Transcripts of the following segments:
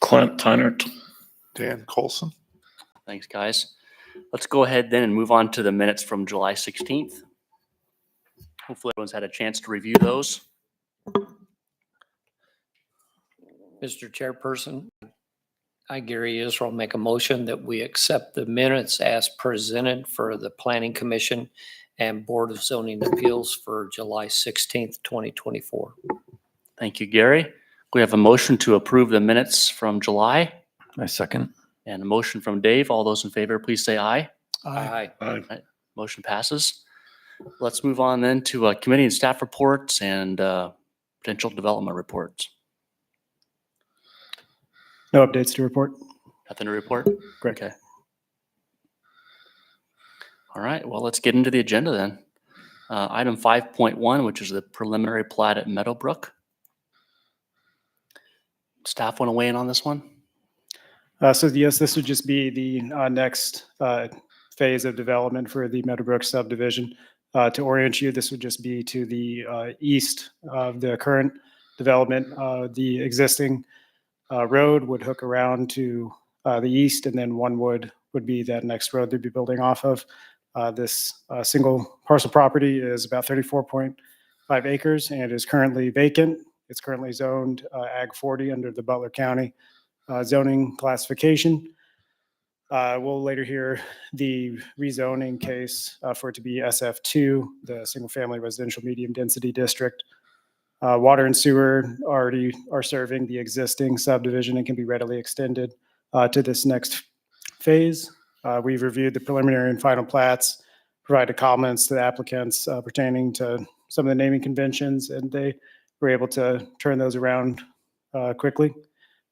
Clint Tynert. Dan Colson. Thanks, guys. Let's go ahead then and move on to the minutes from July 16th. Hopefully everyone's had a chance to review those. Mr. Chairperson, I, Gary Israel, make a motion that we accept the minutes as presented for the Planning Commission and Board of Zoning Appeals for July 16th, 2024. Thank you, Gary. We have a motion to approve the minutes from July I second. and a motion from Dave. All those in favor, please say aye. Aye. Motion passes. Let's move on then to committee and staff reports and potential development reports. No updates to report. Nothing to report? Correct. Okay. All right, well, let's get into the agenda then. Item 5.1, which is the preliminary plat at Meadowbrook. Staff want to weigh in on this one? So yes, this would just be the next phase of development for the Meadowbrook subdivision. To orient you, this would just be to the east of the current development. The existing road would hook around to the east, and then one would be that next road they'd be building off of. This single parcel property is about 34.5 acres and is currently vacant. It's currently zoned Ag 40 under the Butler County zoning classification. We'll later hear the rezoning case for it to be SF2, the single family residential medium density district. Water and sewer already are serving the existing subdivision and can be readily extended to this next phase. We've reviewed the preliminary and final plats, provided comments to the applicants pertaining to some of the naming conventions, and they were able to turn those around quickly.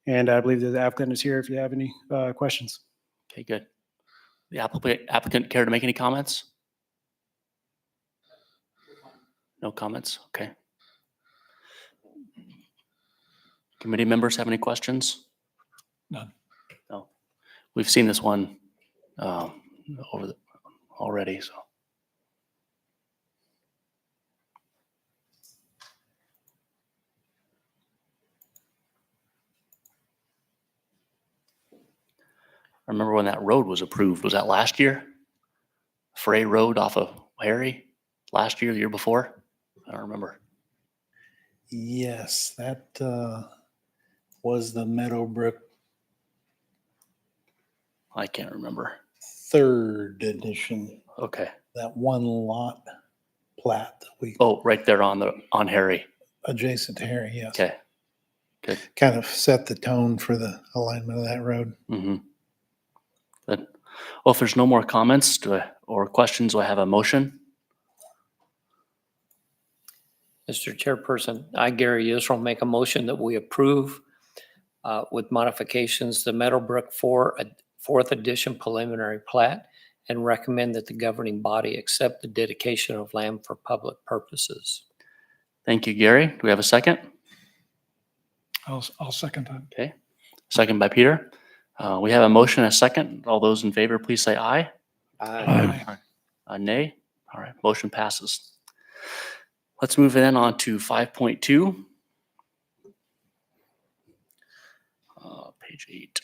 And I believe that the applicant is here if you have any questions. Okay, good. The applicant care to make any comments? No comments? Okay. Committee members have any questions? None. No. We've seen this one already, so. I remember when that road was approved. Was that last year? Frey Road off of Harry? Last year, the year before? I don't remember. Yes, that was the Meadowbrook I can't remember. 3rd edition. Okay. That one lot plat that we Oh, right there on Harry. adjacent to Harry. Yes. Okay. Good. Kind of set the tone for the alignment of that road. Mm-hmm. Good. Well, if there's no more comments or questions, do I have a motion? Mr. Chairperson, I, Gary Israel, make a motion that we approve with modifications the Meadowbrook 4th edition preliminary plat and recommend that the governing body accept the dedication of land for public purposes. Thank you, Gary. Do we have a second? I'll second that. Okay. Second by Peter. We have a motion and a second. All those in favor, please say aye. Aye. Nay. All right. Motion passes. Let's move in on to 5.2. Page 8.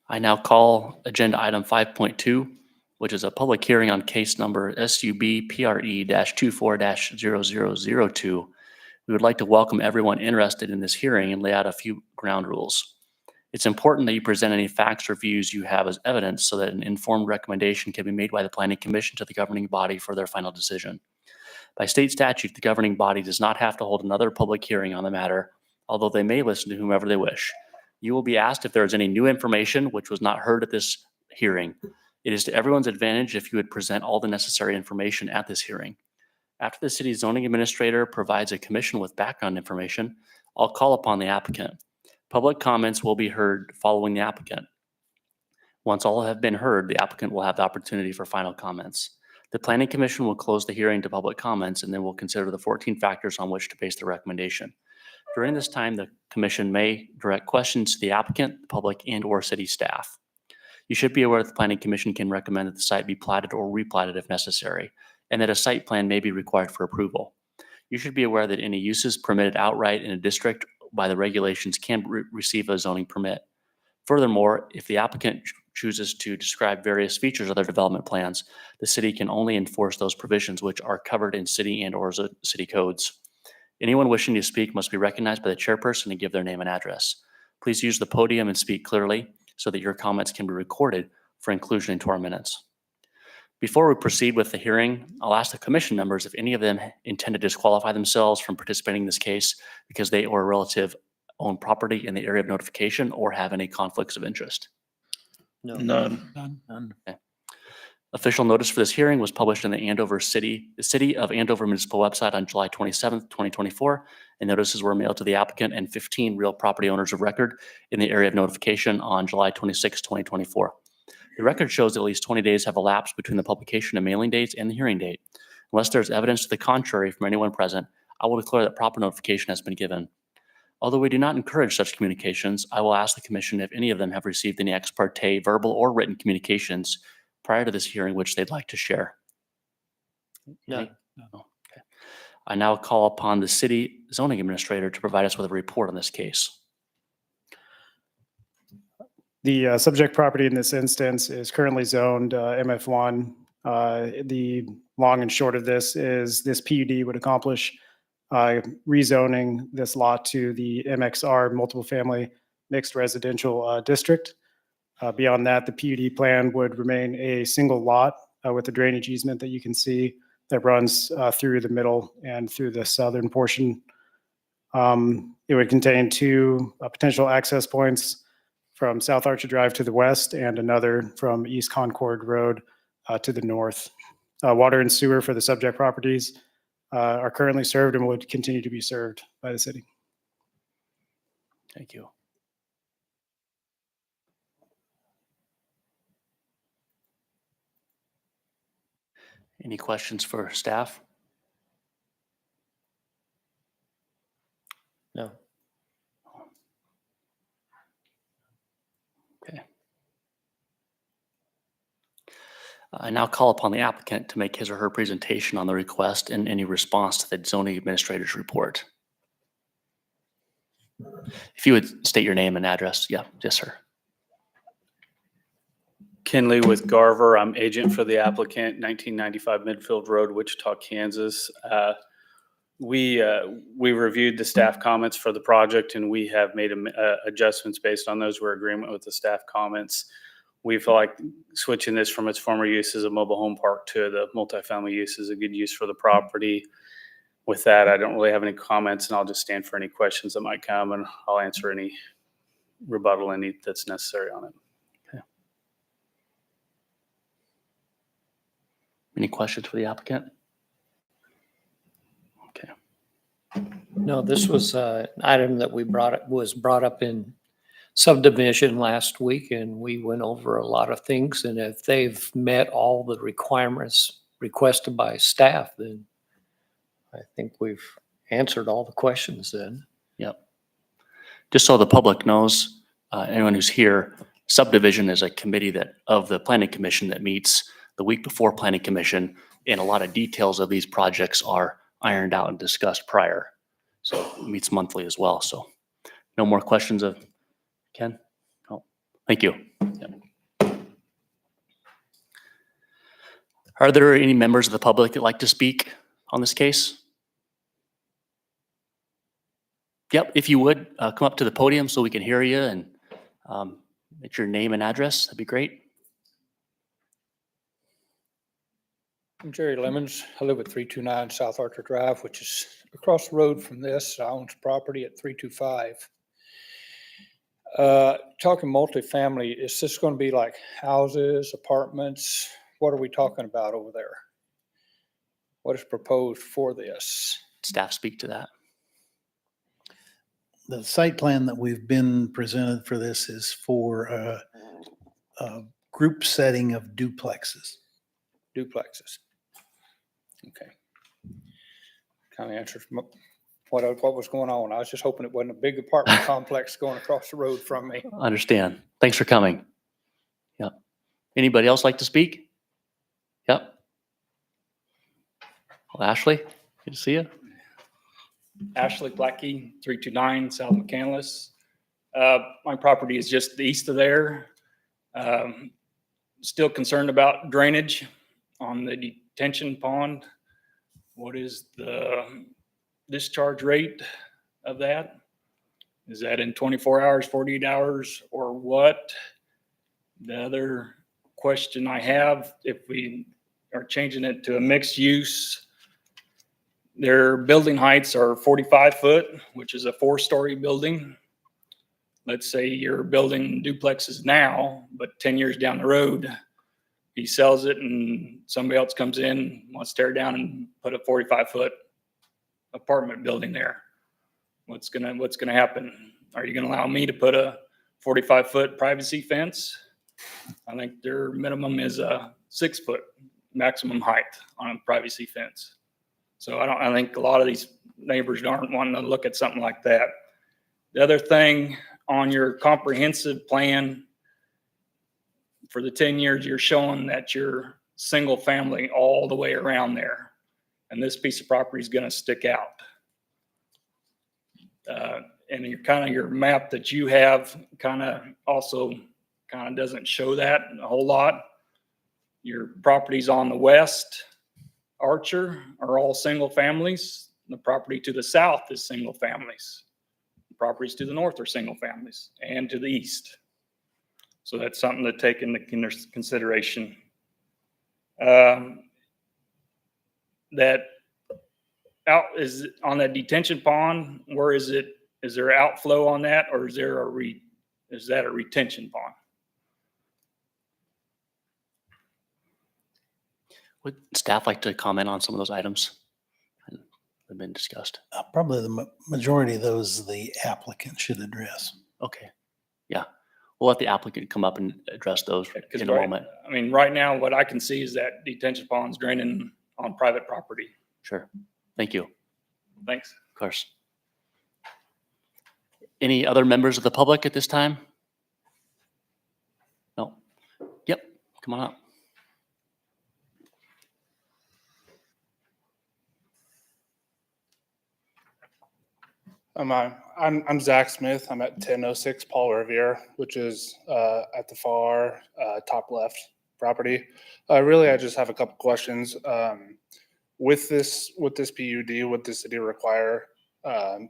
I now call agenda item 5.2, which is a public hearing on case number SUB-PRE-24-0002. We would like to welcome everyone interested in this hearing and lay out a few ground rules. It's important that you present any facts or views you have as evidence so that an informed recommendation can be made by the Planning Commission to the governing body for their final decision. By state statute, the governing body does not have to hold another public hearing on the matter, although they may listen to whomever they wish. You will be asked if there is any new information which was not heard at this hearing. It is to everyone's advantage if you would present all the necessary information at this hearing. After the city's zoning administrator provides a commission with background information, I'll call upon the applicant. Public comments will be heard following the applicant. Once all have been heard, the applicant will have the opportunity for final comments. The Planning Commission will close the hearing to public comments and then will consider the 14 factors on which to base the recommendation. During this time, the Commission may direct questions to the applicant, the public, and/or city staff. You should be aware that the Planning Commission can recommend that the site be platted or replatted if necessary. and that a site plan may be required for approval. You should be aware that any uses permitted outright in a district by the regulations can receive a zoning permit. Furthermore, if the applicant chooses to describe various features of their development plans, the city can only enforce those provisions which are covered in city and/or city codes. Anyone wishing to speak must be recognized by the chairperson and give their name and address. Please use the podium and speak clearly so that your comments can be recorded for inclusion into our minutes. Before we proceed with the hearing, I'll ask the commission members if any of them intend to disqualify themselves from participating in this case because they or a relative own property in the area of notification or have any conflicts of interest. No. None. None. Official notice for this hearing was published in the City of Andover Municipal website on July 27th, 2024, and notices were mailed to the applicant and 15 real property owners of record in the area of notification on July 26, 2024. The record shows that at least 20 days have elapsed between the publication and mailing dates and the hearing date. Unless there's evidence to the contrary from anyone present, I will declare that proper notification has been given. Although we do not encourage such communications, I will ask the commission if any of them have received any ex parte verbal or written communications prior to this hearing which they'd like to share. None. Okay. I now call upon the city zoning administrator to provide us with a report on this case. The subject property in this instance is currently zoned MF1. The long and short of this is this PUD would accomplish rezoning this lot to the MXR multiple family mixed residential district. Beyond that, the PUD plan would remain a single lot with a drainage easement that you can see that runs through the middle and through the southern portion. It would contain two potential access points from South Archer Drive to the west and another from East Concord Road to the north. Water and sewer for the subject properties are currently served and would continue to be served by the city. Thank you. Any questions for staff? No. Okay. I now call upon the applicant to make his or her presentation on the request and any response to the zoning administrator's report. If you would state your name and address. Yeah, yes, sir. Kenley with Garver. I'm agent for the applicant, 1995 Midfield Road, Wichita, Kansas. We reviewed the staff comments for the project and we have made adjustments based on those. We're in agreement with the staff comments. We feel like switching this from its former use as a mobile home park to the multifamily use is a good use for the property. With that, I don't really have any comments and I'll just stand for any questions that might come and I'll answer any rebuttal that's necessary on it. Any questions for the applicant? Okay. No, this was an item that was brought up in subdivision last week, and we went over a lot of things. And if they've met all the requirements requested by staff, then I think we've answered all the questions then. Yep. Just so the public knows, anyone who's here, subdivision is a committee of the planning commission that meets the week before planning commission, and a lot of details of these projects are ironed out and discussed prior. So it meets monthly as well. So no more questions of Ken? No. Thank you. Yep. Are there any members of the public that like to speak on this case? Yep, if you would come up to the podium so we can hear you and make your name and address, that'd be great. I'm Jerry Lemons. I live at 329 South Archer Drive, which is across the road from this. I own property at 325. Talking multifamily, is this going to be like houses, apartments? What are we talking about over there? What is proposed for this? Staff speak to that. The site plan that we've been presented for this is for a group setting of duplexes. Duplexes. Okay. Kind of answers what was going on. I was just hoping it wasn't a big apartment complex going across the road from me. Understand. Thanks for coming. Yep. Anybody else like to speak? Yep. Well, Ashley, good to see you. Ashley Blackie, 329 South McCandless. My property is just east of there. Still concerned about drainage on the detention pond. What is the discharge rate of that? Is that in 24 hours, 48 hours, or what? The other question I have, if we are changing it to a mixed use, their building heights are 45 foot, which is a 4-story building. Let's say you're building duplexes now, but 10 years down the road, he sells it and somebody else comes in, wants to tear it down and put a 45-foot apartment building there. What's gonna happen? Are you gonna allow me to put a 45-foot privacy fence? I think their minimum is a 6-foot maximum height on a privacy fence. So I think a lot of these neighbors aren't wanting to look at something like that. The other thing on your comprehensive plan for the 10 years, you're showing that you're single family all the way around there. And this piece of property is going to stick out. And your map that you have also doesn't show that a whole lot. Your properties on the west, Archer, are all single families. The property to the south is single families. The properties to the north are single families, and to the east. So that's something to take into consideration. That out is on that detention pond. Where is it? Is there outflow on that, or is there is that a retention pond? Would staff like to comment on some of those items that have been discussed? Probably the majority of those the applicant should address. Okay. Yeah. We'll let the applicant come up and address those in a moment. I mean, right now, what I can see is that detention pond's draining on private property. Sure. Thank you. Of Thanks. course. Any other members of the public at this time? No. Yep. Come on up. I'm Zach Smith. I'm at 1006 Paul Revere, which is at the far top left property. Really, I just have a couple questions. With this PUD, would the city require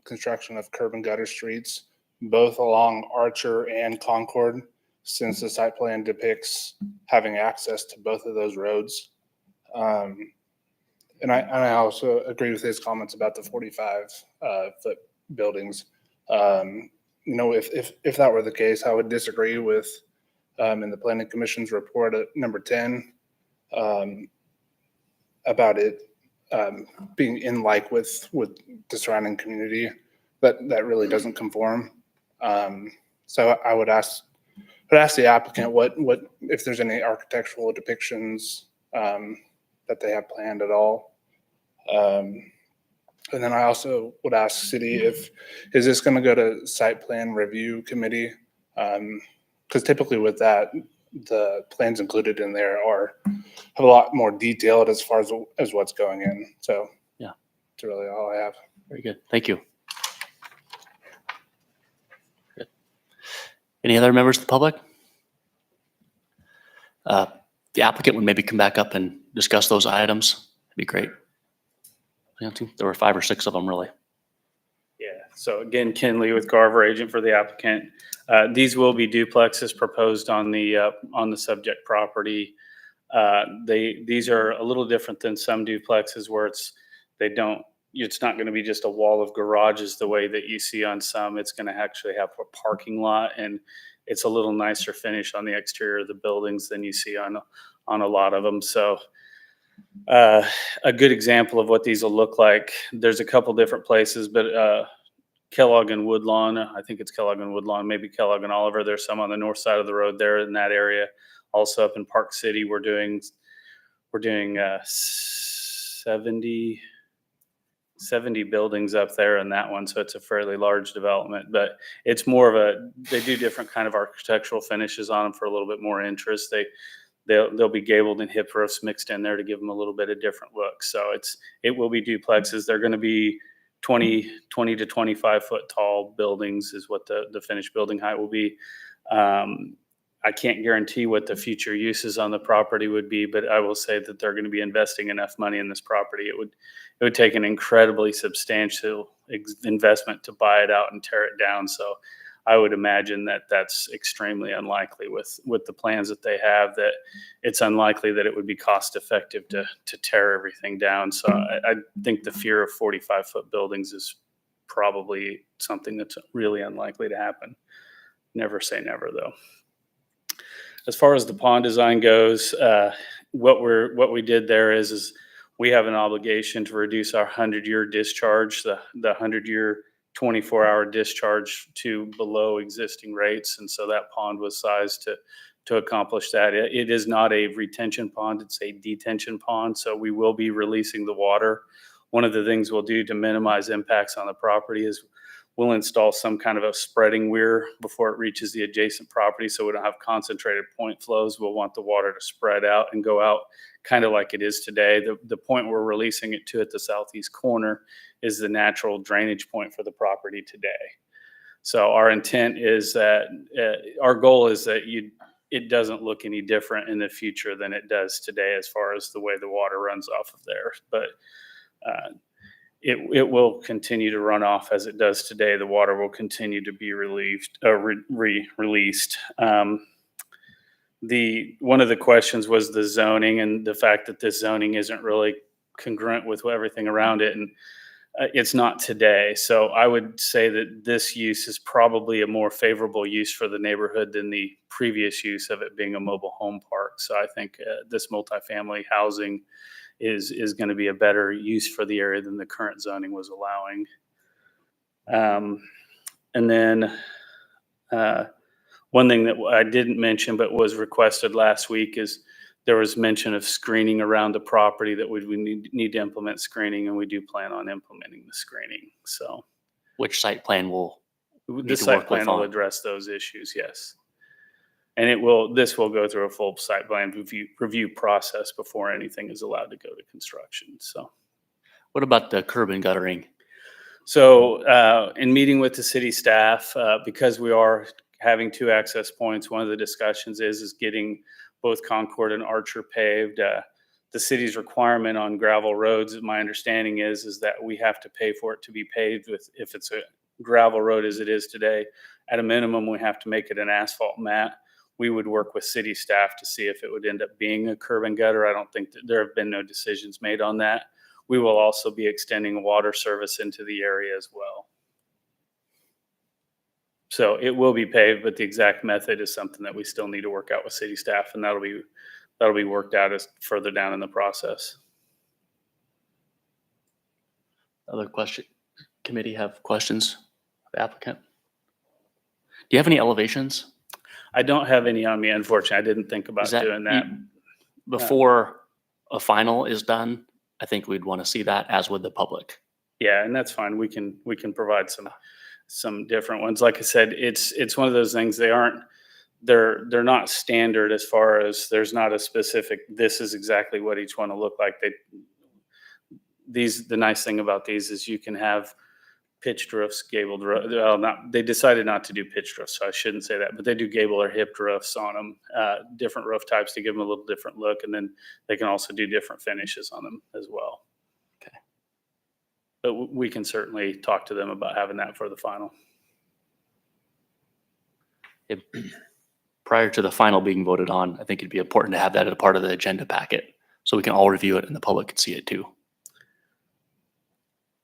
construction of curb and gutter streets, both along Archer and Concord, since the site plan depicts having access to both of those roads? And I also agree with his comments about the 45 foot buildings. If that were the case, I would disagree with in the planning commission's report at number 10 about it being in like with the surrounding community. That really doesn't conform. So I would ask the applicant what if there's any architectural depictions that they have planned at all. And then I also would ask city is this going to go to site plan review committee? Because typically with that, the plans included in there have a lot more detailed as far as what's going in. So yeah, that's really all I have. Very good. Thank you. Good. Any other members of the public? The applicant would maybe come back up and discuss those items. That'd be great. I think there were 5 or 6 of them, really. Yeah, so again, Ken Lee with Garver, agent for the applicant. These will be duplexes proposed on the subject property. These are a little different than some duplexes where it's not going to be just a wall of garages the way that you see on some. It's going to actually have a parking lot, and it's a little nicer finish on the exterior of the buildings than you see on a lot of them. So a good example of what these will look like. There's a couple different places, but Kellogg and Woodlawn, I think it's Kellogg and Woodlawn, maybe Kellogg and Oliver. There's some on the north side of the road there in that area. Also up in Park City, we're doing 70 buildings up there in that one. So it's a fairly large development, but it's more of they do different kind of architectural finishes on them for a little bit more interest. They'll be gabled and hip roofs mixed in there to give them a little bit of different look. So it will be duplexes. They're going to be 20 to 25 foot tall buildings is what the finished building height will be. I can't guarantee what the future uses on the property would be, but I will say that they're going to be investing enough money in this property. It would take an incredibly substantial investment to buy it out and tear it down. So I would imagine that that's extremely unlikely with the plans that they have, that it's unlikely that it would be cost effective to tear everything down. So I think the fear of 45-foot buildings is probably something that's really unlikely to happen. Never say never, though. As far as the pond design goes, what we did there is we have an obligation to reduce our 100-year discharge, the 100-year 24-hour discharge to below existing rates. And so that pond was sized to accomplish that. It is not a retention pond, it's a detention pond. So we will be releasing the water. One of the things we'll do to minimize impacts on the property is we'll install some kind of a spreading weir before it reaches the adjacent property, so we don't have concentrated point flows. We'll want the water to spread out and go out kind of like it is today. The point we're releasing it to at the southeast corner is the natural drainage point for the property today. So our intent is that, our goal is that it doesn't look any different in the future than it does today as far as the way the water runs off of there. But it will continue to run off as it does today. The water will continue to be released. One of the questions was the zoning and the fact that this zoning isn't really congruent with everything around it, and it's not today. So I would say that this use is probably a more favorable use for the neighborhood than the previous use of it being a mobile home park. So I think this multifamily housing is going to be a better use for the area than the current zoning was allowing. And then one thing that I didn't mention but was requested last week is there was mention of screening around the property, that we need to implement screening, and we do plan on implementing the screening. So Which site plan will the to site work with plan will on. address those issues, yes. And this will go through a full site plan review process before anything is allowed to go to construction. So, What about the curb and guttering? so in meeting with the city staff, because we are having two access points, one of the discussions is getting both Concord and Archer paved. The city's requirement on gravel roads, my understanding is that we have to pay for it to be paved if it's a gravel road as it is today. At a minimum, we have to make it an asphalt mat. We would work with city staff to see if it would end up being a curb and gutter. I don't think that there have been no decisions made on that. We will also be extending water service into the area as well. So it will be paved, but the exact method is something that we still need to work out with city staff, and that'll be worked out as further down in the process. Other question, committee have questions of the applicant? Do you have any elevations? I don't have any on me, unfortunately. I didn't think about Is that doing that. Before a final is done, I think we'd want to see that, as would the public. Yeah, and that's fine. We can provide some different ones. Like I said, it's one of those things. They're not standard as far as there's not a specific, this is exactly what each one will look like. The nice thing about these is you can have pitched roofs, gabled roofs. Well, they decided not to do pitched roofs, so I shouldn't say that, but they do gable or hipped roofs on them, different roof types to give them a little different look. And then they can also do different finishes on them as well. Okay. But we can certainly talk to them about having that for the final. Prior to the final being voted on, I think it'd be important to have that as a part of the agenda packet, so we can all review it and the public can see it too.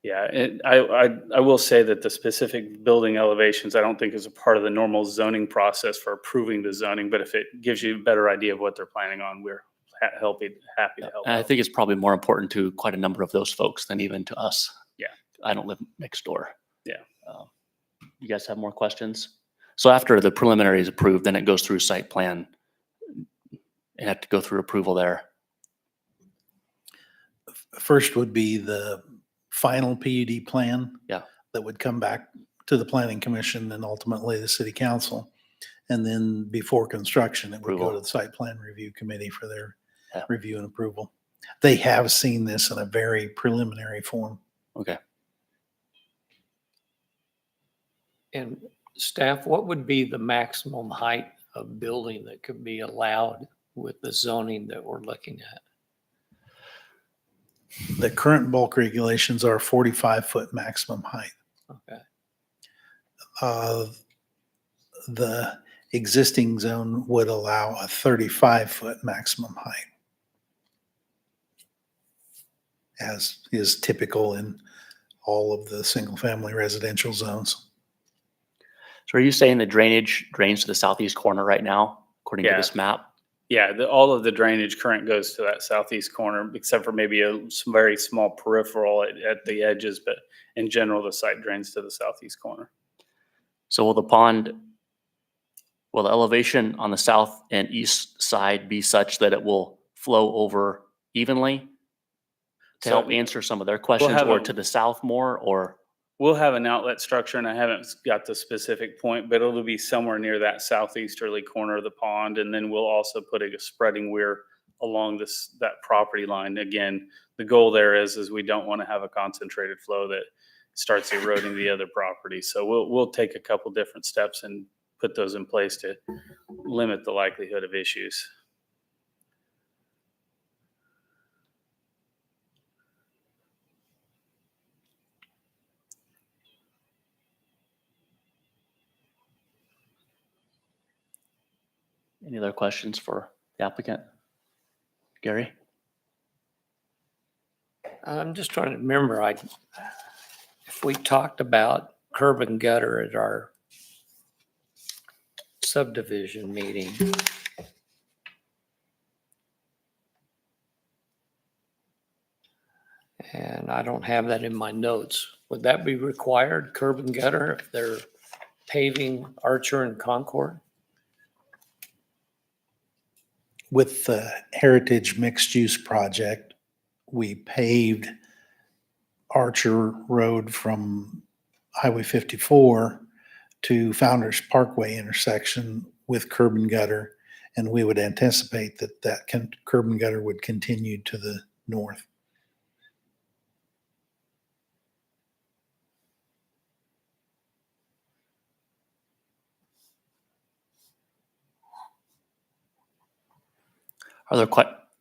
Yeah, I will say that the specific building elevations, I don't think is a part of the normal zoning process for approving the zoning, but if it gives you a better idea of what they're planning on, we're happy to help. And I think it's probably more important to quite a number of those folks than even to us. Yeah. I don't live next door. Yeah. You guys have more questions? So after the preliminary is approved, then it goes through site plan. You have to go through approval there. First would be the final PUD plan. Yeah. That would come back to the planning commission and ultimately the city council. And then before construction, it would go Approval. to the site plan review committee for their Yeah. review and approval. They have seen this in a very preliminary form. Okay. And staff, what would be the maximum height of building that could be allowed with the zoning that we're looking at? The current bulk regulations are 45-foot maximum height. Okay. The existing zone would allow a 35-foot maximum height, as is typical in all of the single-family residential zones. So are you saying the drainage drains to the southeast corner right now, according to Yeah. this map? Yeah, all of the drainage current goes to that southeast corner, except for maybe some very small peripheral at the edges, but in general, the site drains to the southeast corner. So will the elevation on the south and east side be such that it will flow over evenly? To So help answer some of their questions, have or a- to the south more, or? We'll have an outlet structure, and I haven't got the specific point, but it'll be somewhere near that southeasterly corner of the pond. And then we'll also put a spreading weir along that property line. Again, the goal there is we don't want to have a concentrated flow that starts eroding the other property. So we'll take a couple different steps and put those in place to limit the likelihood of issues. Any other questions for the applicant? Gary? I'm just trying to remember, if we talked about curb and gutter at our subdivision meeting. And I don't have that in my notes. Would that be required, curb and gutter, if they're paving Archer and Concord? With the Heritage Mixed Use Project, we paved Archer Road from Highway 54 to Founders Parkway intersection with curb and gutter. And we would anticipate that curb and gutter would continue to the north. Are there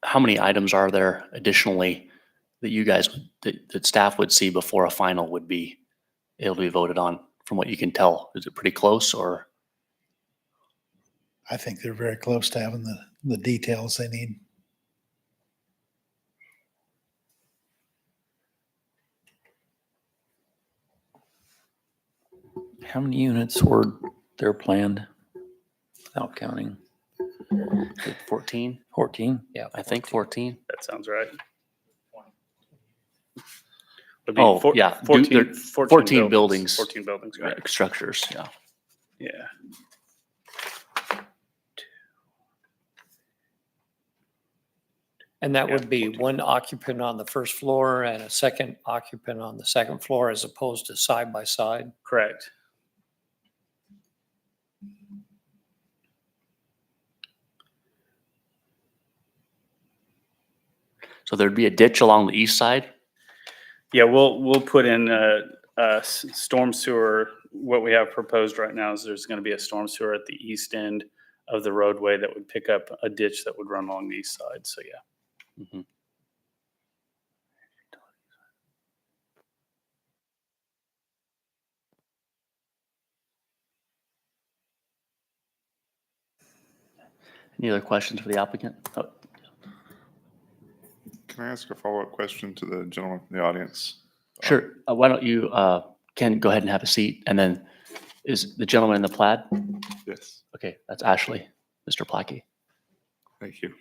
how many items are there additionally that you guys, that staff would see before a final would be able to be voted on, from what you can tell? Is it pretty close, or? I think they're very close to having the details they need. How many units were there planned without counting? 14? 14? Yeah. I think 14. That sounds right. Would Oh, four- yeah. 14, 14 buildings. 14 buildings, right? Structures, yeah. Yeah. And that Yeah, would be 14. one occupant on the first floor and a second occupant on the second floor, as opposed to side by side? Correct. So there'd be a ditch along the east side? Yeah, we'll put in a storm sewer. What we have proposed right now is there's going to be a storm sewer at the east end of the roadway that would pick up a ditch that would run along the east side. So yeah. Mhm. Any other questions for the applicant? Oh, Can I ask a follow-up question to the gentleman from the audience? sure. Why don't you, Ken, go ahead and have a seat, and then is the gentleman in the plaid? Yes, Okay, that's Ashley, Mr. Plackey. thank you.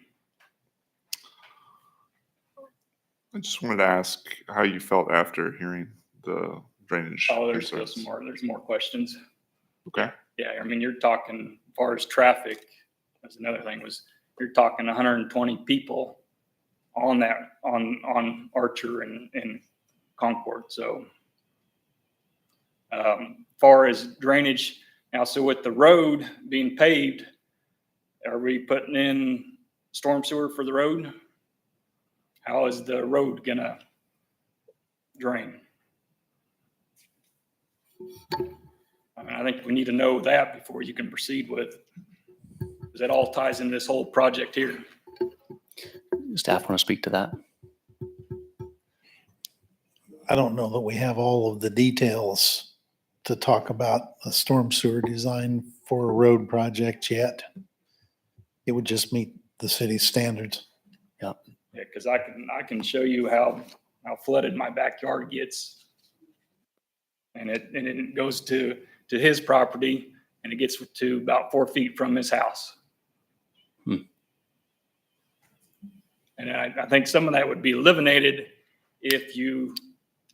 I just wanted to ask how you felt after hearing the drainage. Oh, there's still concerns. some more, there's more questions. Okay, Yeah, I mean, you're talking, as far as traffic, that's another thing, was you're talking 120 people on that, on Archer and Concord, so. Far as drainage, Now, so with the road being paved, are we putting in storm sewer for the road? How is the road gonna drain? I mean, I think we need to know that before you can proceed with, because that all ties into this whole project here. Staff want to speak to that? I don't know that we have all of the details to talk about a storm sewer design for a road project yet. It would just meet the city's standards. Yeah, because I can show you how flooded my backyard gets. And it goes to his property and it gets to about 4 feet from his house. And I think some of that would be eliminated if you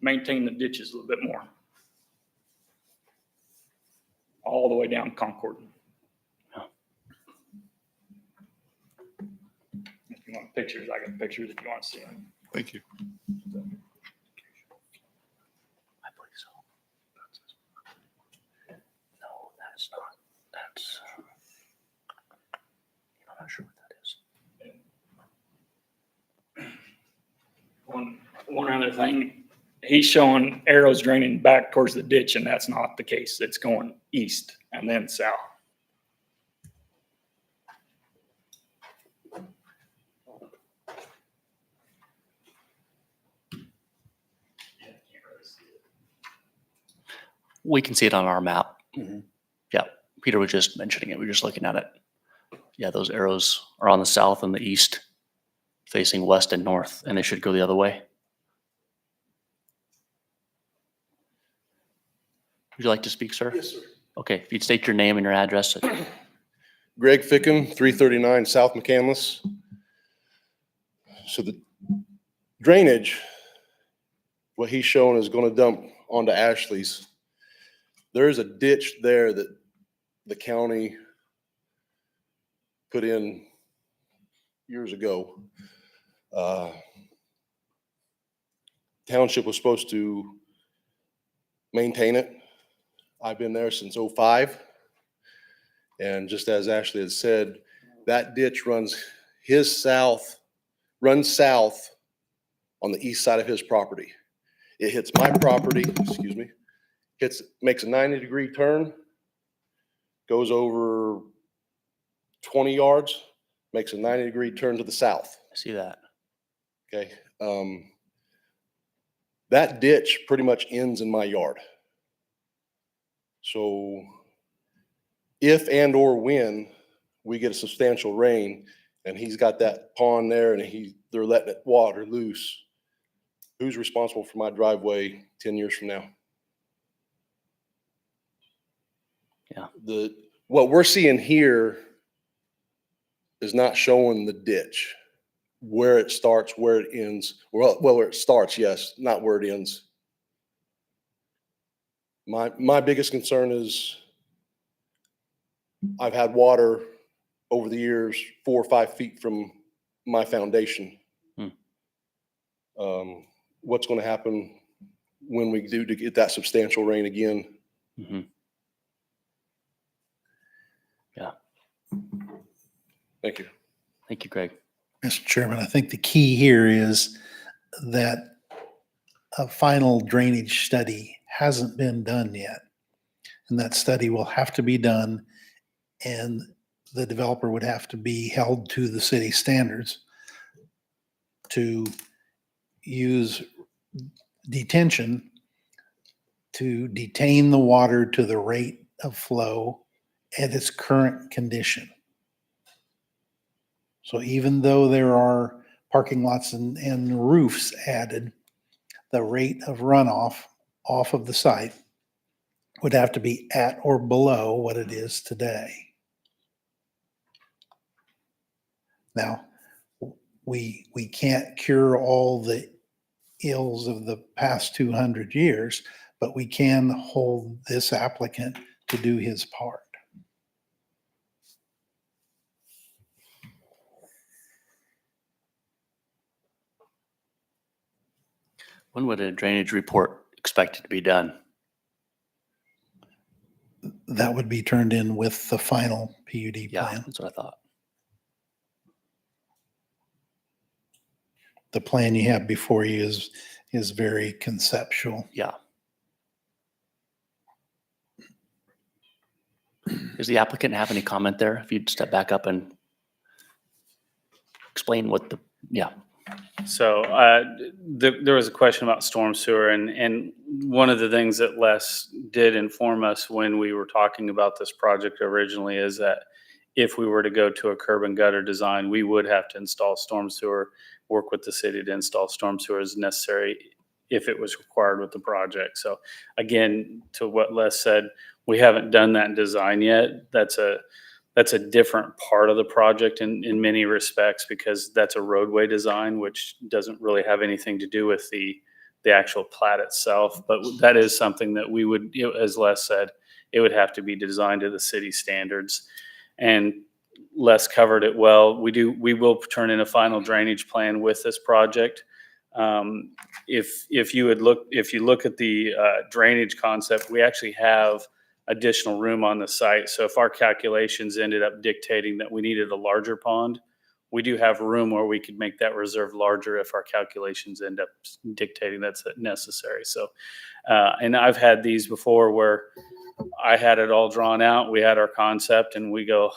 maintain the ditches a little bit more. All the way down Concord. If you want pictures, I got pictures if you want to see them. Thank you. I believe so. No, that's not. That's. I'm not sure what that is. One other thing, he's showing arrows draining back towards the ditch, and that's not the case. It's going east and then south. We can see it on our map. Mhm. Yeah, Peter was just mentioning it. We're just looking at it. Yeah, those arrows are on the south and the east, facing west and north, and they should go the other way. Would you like to speak, sir? Yes, sir. Okay, if you'd state your name and your address. Greg Fickham, 339 South McCandless. So the drainage, what he's showing is going to dump onto Ashley's. There is a ditch there that the county put in years ago. Township was supposed to maintain it. I've been there since '05. And just as Ashley had said, that ditch runs south on the east side of his property. It hits my property, makes a 90-degree turn, goes over 20 yards, makes a 90-degree turn to the south. I see that. Okay. That ditch pretty much ends in my yard. So if and or when we get a substantial rain and he's got that pond there and they're letting it water loose, who's responsible for my driveway 10 years from now? Yeah. What we're seeing here is not showing the ditch, where it starts, where it ends. Well, where it starts, yes, not where it ends. My biggest concern is I've had water over the years 4 or 5 feet from my foundation. What's going to happen when we do to get that substantial rain again? Mm-hmm. Yeah. Thank you. Thank you, Greg. Mr. Chairman, I think the key here is that a final drainage study hasn't been done yet. And that study will have to be done, and the developer would have to be held to the city standards to use detention to detain the water to the rate of flow at its current condition. So even though there are parking lots and roofs added, the rate of runoff off of the site would have to be at or below what it is today. Now, we can't cure all the ills of the past 200 years, but we can hold this applicant to do his part. When would a drainage report expected to be done? That would be turned in with the final PUD Yeah, plan. that's what I thought. The plan you have before you is very conceptual. Yeah. Does the applicant have any comment there? If you'd step back up and explain what the, yeah. So there was a question about storm sewer, and one of the things that Les did inform us when we were talking about this project originally is that if we were to go to a curb and gutter design, we would have to install storm sewer, work with the city to install storm sewer as necessary if it was required with the project. So again, to what Les said, we haven't done that design yet. That's a different part of the project in many respects, because that's a roadway design, which doesn't really have anything to do with the actual plat itself. But that is something that we would, as Les said, it would have to be designed to the city standards. And Les covered it well. We will turn in a final drainage plan with this project. If you look at the drainage concept, we actually have additional room on the site. So if our calculations ended up dictating that we needed a larger pond, we do have room where we could make that reserve larger if our calculations end up dictating that's necessary. So, and I've had these before where I had it all drawn out. We had our concept and we go,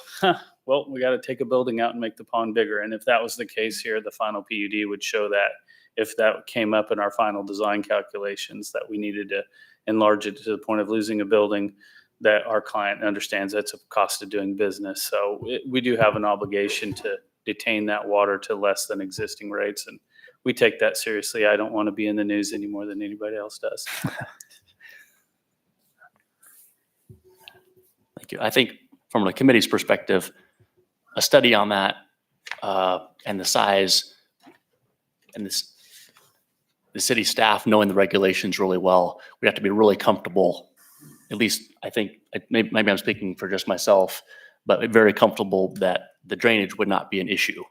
well, we got to take a building out and make the pond bigger. And if that was the case here, the final PUD would show that if that came up in our final design calculations, that we needed to enlarge it to the point of losing a building, that our client understands that's a cost of doing business. So we do have an obligation to detain that water to less than existing rates. And we take that seriously. I don't want to be in the news any more than anybody else does. Thank you. I think from the committee's perspective, a study on that and the size and the city staff knowing the regulations really well, we'd have to be really comfortable. At least I think, maybe I'm speaking for just myself, but very comfortable that the drainage would not be an issue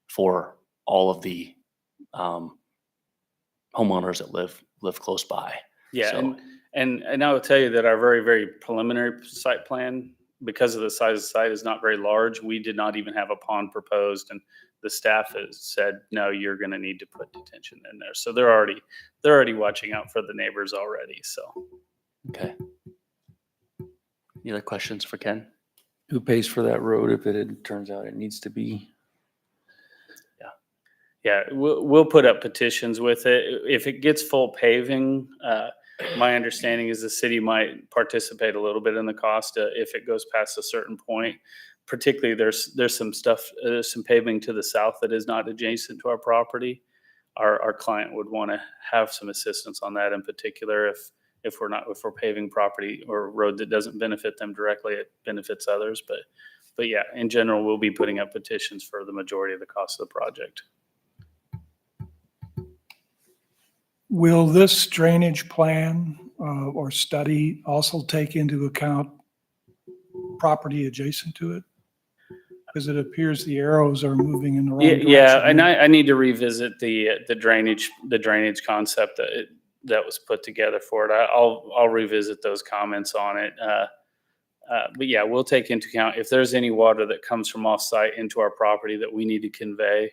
for all of the homeowners that live close by. Yeah, So- and I will tell you that our very, very preliminary site plan, because of the size of the site, is not very large. We did not even have a pond proposed, and the staff has said, no, you're going to need to put detention in there. So they're already watching out for the neighbors already. So. Okay. Any other questions for Ken? Who pays for that road if turns out it needs to be? Yeah, we'll put up petitions with it. If it gets full paving, my understanding is the city might participate a little bit in the cost if it goes past a certain point. Particularly, there's some stuff, some paving to the south that is not adjacent to our property. Our client would want to have some assistance on that in particular. If we're paving property or road that doesn't benefit them directly, it benefits others. But yeah, in general, we'll be putting up petitions for the majority of the cost of the project. Will this drainage plan or study also take into account property adjacent to it? Because it appears the arrows are moving in the wrong direction. Yeah, and I need to revisit the drainage concept that was put together for it. I'll revisit those comments on it. But yeah, we'll take into account if there's any water that comes from off site into our property that we need to convey.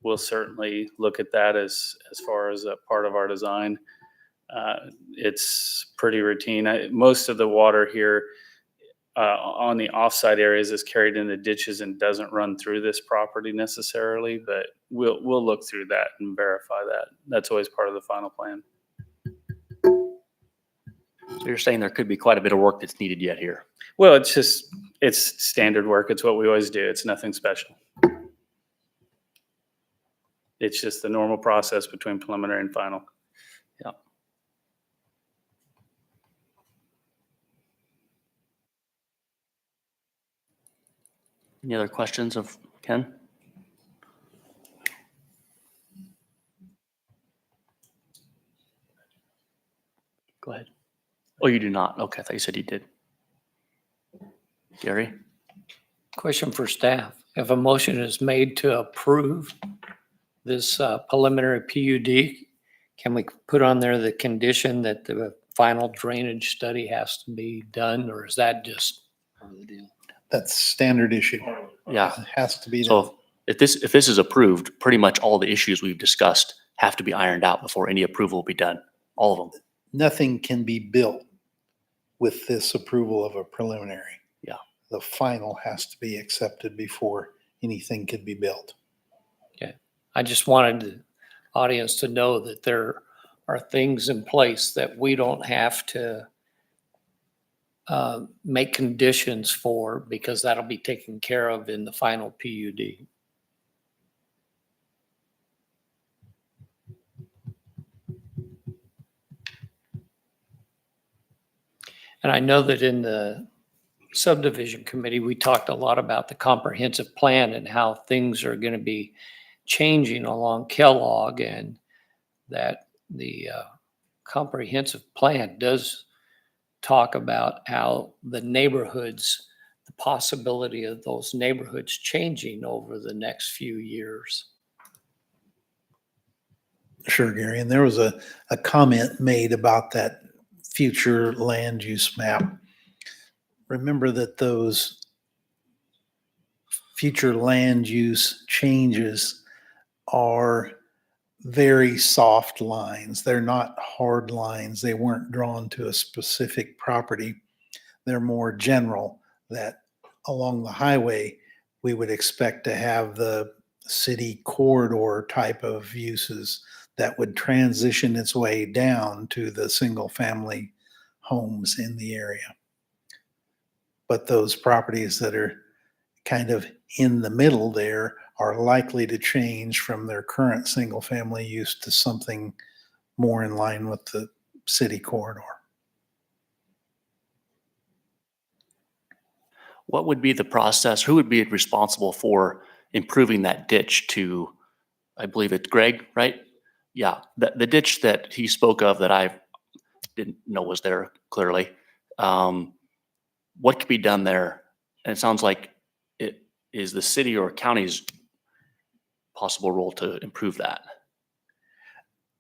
We'll certainly look at that as far as a part of our design. It's pretty routine. Most of the water here on the offsite areas is carried in the ditches and doesn't run through this property necessarily, but we'll look through that and verify that. That's always part of the final plan. So you're saying there could be quite a bit of work that's needed yet here? Well, it's standard work. It's what we always do. It's nothing special. It's just the normal process between preliminary and final. Yeah. Any other questions of Ken? Go ahead. Oh, you do not? Okay, I thought you said you did. Gary? Question for staff. If a motion is made to approve this preliminary PUD, can we put on there the condition that the final drainage study has to be done, or is that just part of the deal? That's standard issue. Yeah. It has to be done. So if this is approved, pretty much all the issues we've discussed have to be ironed out before any approval will be done. All of them. Nothing can be built with this approval of a preliminary. Yeah. The final has to be accepted before anything could be built. I just wanted the audience to know that there are things in place that we don't have to make conditions for, because that'll be taken care of in the final PUD. And I know that in the subdivision committee, we talked a lot about the comprehensive plan and how things are going to be changing along Kellogg, and that the comprehensive plan does talk about how the neighborhoods, the possibility of those neighborhoods changing over the next few years. Sure, Gary. And there was a comment made about that future land use map. Remember that those future land use changes are very soft lines. They're not hard lines. They weren't drawn to a specific property. They're more general, that along the highway, we would expect to have the city corridor type of uses that would transition its way down to the single family homes in the area. But those properties that are kind of in the middle there are likely to change from their current single family use to something more in line with the city corridor. What would be the process? Who would be responsible for improving that ditch to, I believe it's Greg, right? Yeah, the ditch that he spoke of that I didn't know was there clearly. What could be done there? And it sounds like it is the city or county's possible role to improve that.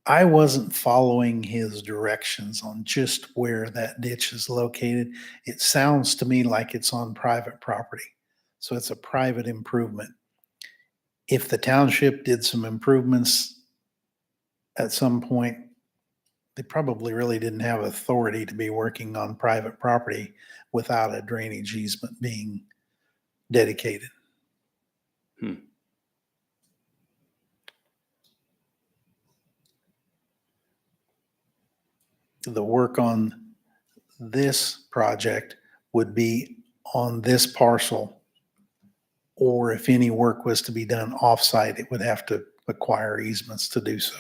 I wasn't following his directions on just where that ditch is located. It sounds to me like it's on private property. So it's a private improvement. If the township did some improvements at some point, they probably really didn't have authority to be working on private property without a drainage easement being dedicated. The work on this project would be on this parcel, or if any work was to be done offsite, it would have to acquire easements to do so.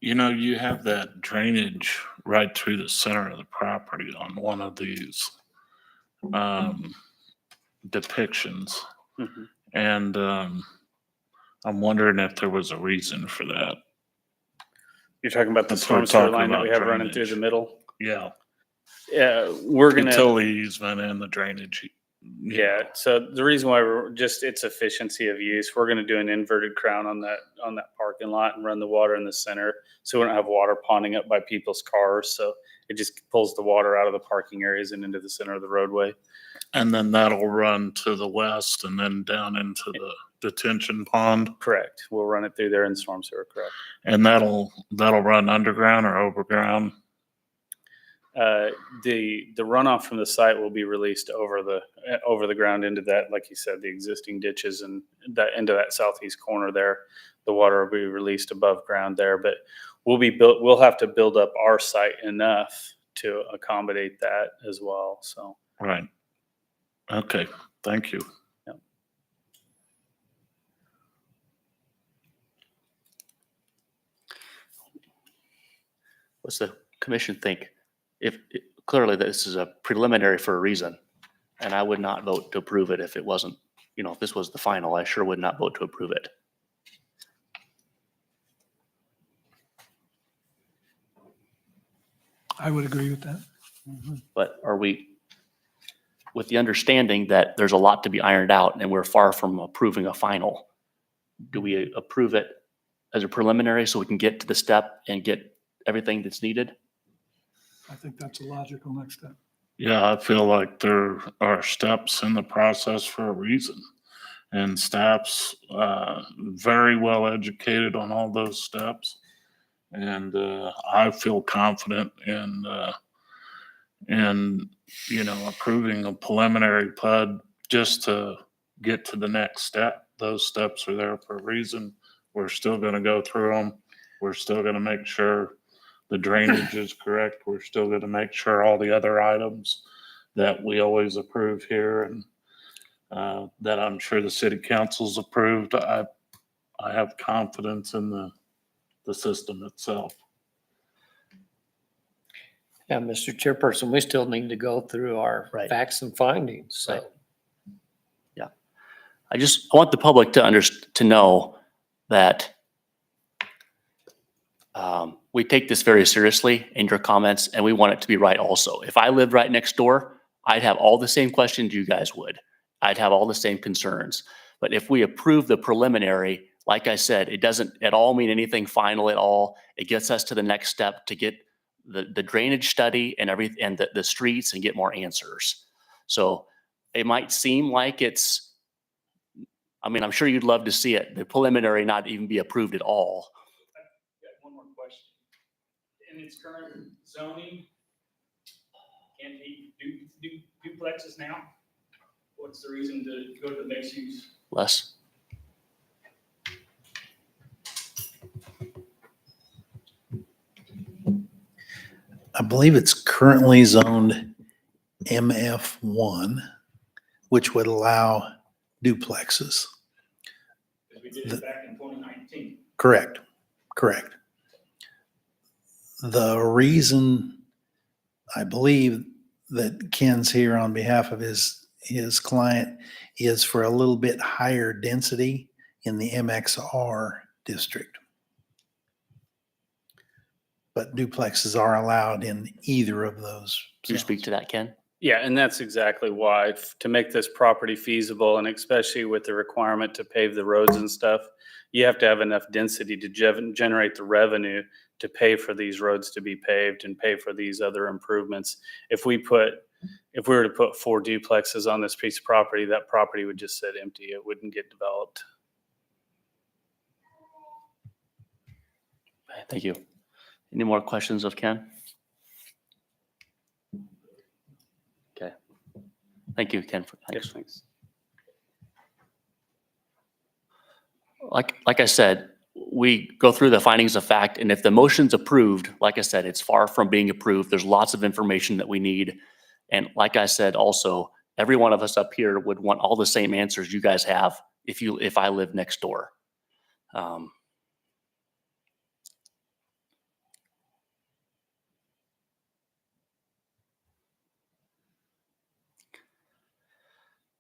You know, you have that drainage right through the center of the property on one of these depictions. Mhm. And I'm wondering if there was a reason for that. You're talking about the That's what we're storm sewer talking line that we about, have running through drainage. the middle? Yeah. Yeah, we're gonna. Utility easement and the drainage. Yeah, so the reason why we're just, it's efficiency of use. We're gonna do an inverted crown on that parking lot and run the water in the center. So we don't have water ponding up by people's cars. So it just pulls the water out of the parking areas and into the center of the roadway. And then that'll run to the west and then down into the detention pond. Correct. We'll run it through there in storm sewer, correct. And that'll run underground or overground. The runoff from the site will be released over the ground into that, like you said, the existing ditches and that into that southeast corner there. The water will be released above ground there, but we'll have to build up our site enough to accommodate that as well. So. Right. Okay. Thank you. Yep. What's the commission think? Clearly this is a preliminary for a reason, and I would not vote to approve it if it wasn't, if this was the final, I sure would not vote to approve it. I would agree with that. But are we, with the understanding that there's a lot to be ironed out and we're far from approving a final. Do we approve it as a preliminary so we can get to the step and get everything that's needed? I think that's a logical next step. Yeah, I feel like there are steps in the process for a reason. And staff's very well educated on all those steps. And I feel confident in, approving a preliminary PUD just to get to the next step. Those steps are there for a reason. We're still gonna go through them. We're still gonna make sure the drainage is correct. We're still gonna make sure all the other items that we always approve here and that I'm sure the city council's approved. I have confidence in the system itself. Yeah, Mr. Chairperson, we still need to go through our Right. facts and findings, so. Right. I want the public to know that we take this very seriously in your comments, and we want it to be right also. If I lived right next door, I'd have all the same questions you guys would. I'd have all the same concerns. But if we approve the preliminary, like I said, it doesn't at all mean anything final at all. It gets us to the next step to get the drainage study and everything, and the streets, and get more answers. So it might seem like I'm sure you'd love to see it, the preliminary not even be approved at all. Got one more question. In its current zoning, can he do duplexes now? What's the reason to go to the mixed use? Les? I believe it's currently zoned MF1, which would allow duplexes. Because we did it back in 2019. Correct. The reason I believe that Ken's here on behalf of his client is for a little bit higher density in the MXR district. But duplexes are allowed in either of those. Can you speak zones. to that, Ken? Yeah, and that's exactly why, to make this property feasible, and especially with the requirement to pave the roads and stuff, you have to have enough density to generate the revenue to pay for these roads to be paved and pay for these other improvements. If we were to put 4 duplexes on this piece of property, that property would just sit empty. It wouldn't get developed. Thank you. Any more questions of Ken? Okay. Thank you, Ken. Yes, thanks. Like I said, we go through the findings of fact, and if the motion's approved, like I said, it's far from being approved. There's lots of information that we need. And like I said, also, every one of us up here would want all the same answers you guys have if I live next door.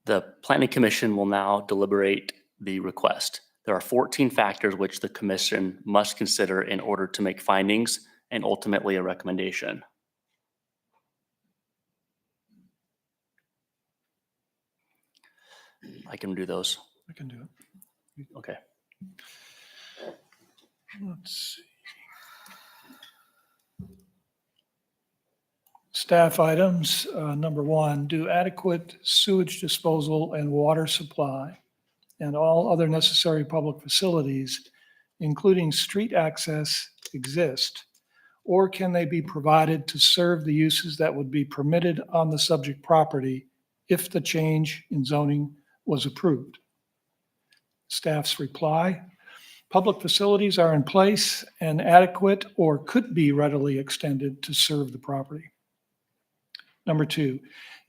The Planning Commission will now deliberate the request. There are 14 factors which the commission must consider in order to make findings and ultimately a recommendation. I can do those. I can do it. Okay. Let's see. Staff items, number 1, do adequate sewage disposal and water supply and all other necessary public facilities, including street access, exist? Or can they be provided to serve the uses that would be permitted on the subject property if the change in zoning was approved? Staff's reply, public facilities are in place and adequate or could be readily extended to serve the property. Number 2,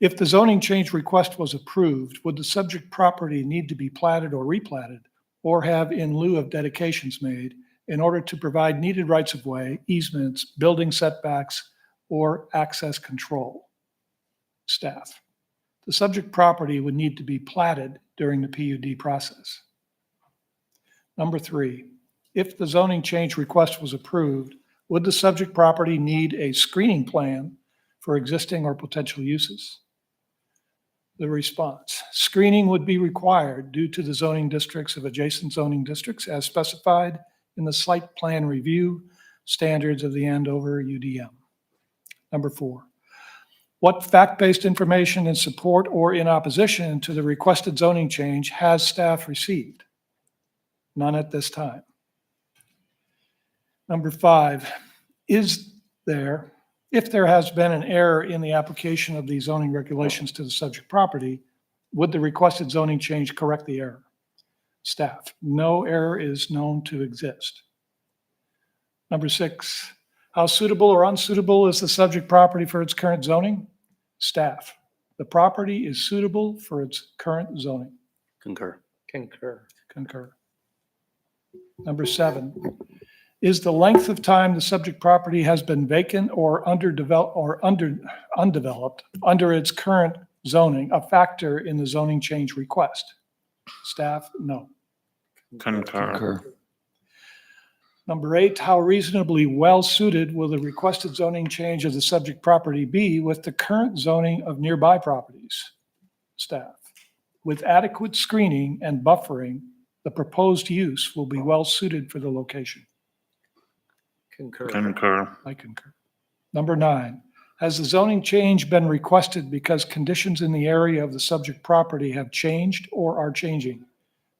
if the zoning change request was approved, would the subject property need to be platted or replatted or have in lieu of dedications made in order to provide needed rights-of-way, easements, building setbacks, or access control? Staff, the subject property would need to be platted during the PUD process. Number 3, if the zoning change request was approved, would the subject property need a screening plan for existing or potential uses? The response: screening would be required due to the zoning districts of adjacent zoning districts as specified in the site plan review standards of the Andover UDM. Number 4, what fact-based information in support or in opposition to the requested zoning change has staff received? None at this time. Number 5, if there has been an error in the application of the zoning regulations to the subject property, would the requested zoning change correct the error? Staff: no error is known to exist. Number 6, how suitable or unsuitable is the subject property for its current zoning? Staff: the property is suitable for its current zoning. Concur. Concur. Concur. Number 7, is the length of time the subject property has been vacant or undeveloped under its current zoning a factor in the zoning change request? Staff: no. Concur. Number 8, how reasonably well suited will the requested zoning change of the subject property be with the current zoning of nearby properties? Staff: with adequate screening and buffering, the proposed use will be well suited for the location. Concur. Concur. I concur. Number 9, has the zoning change been requested because conditions in the area of the subject property have changed or are changing?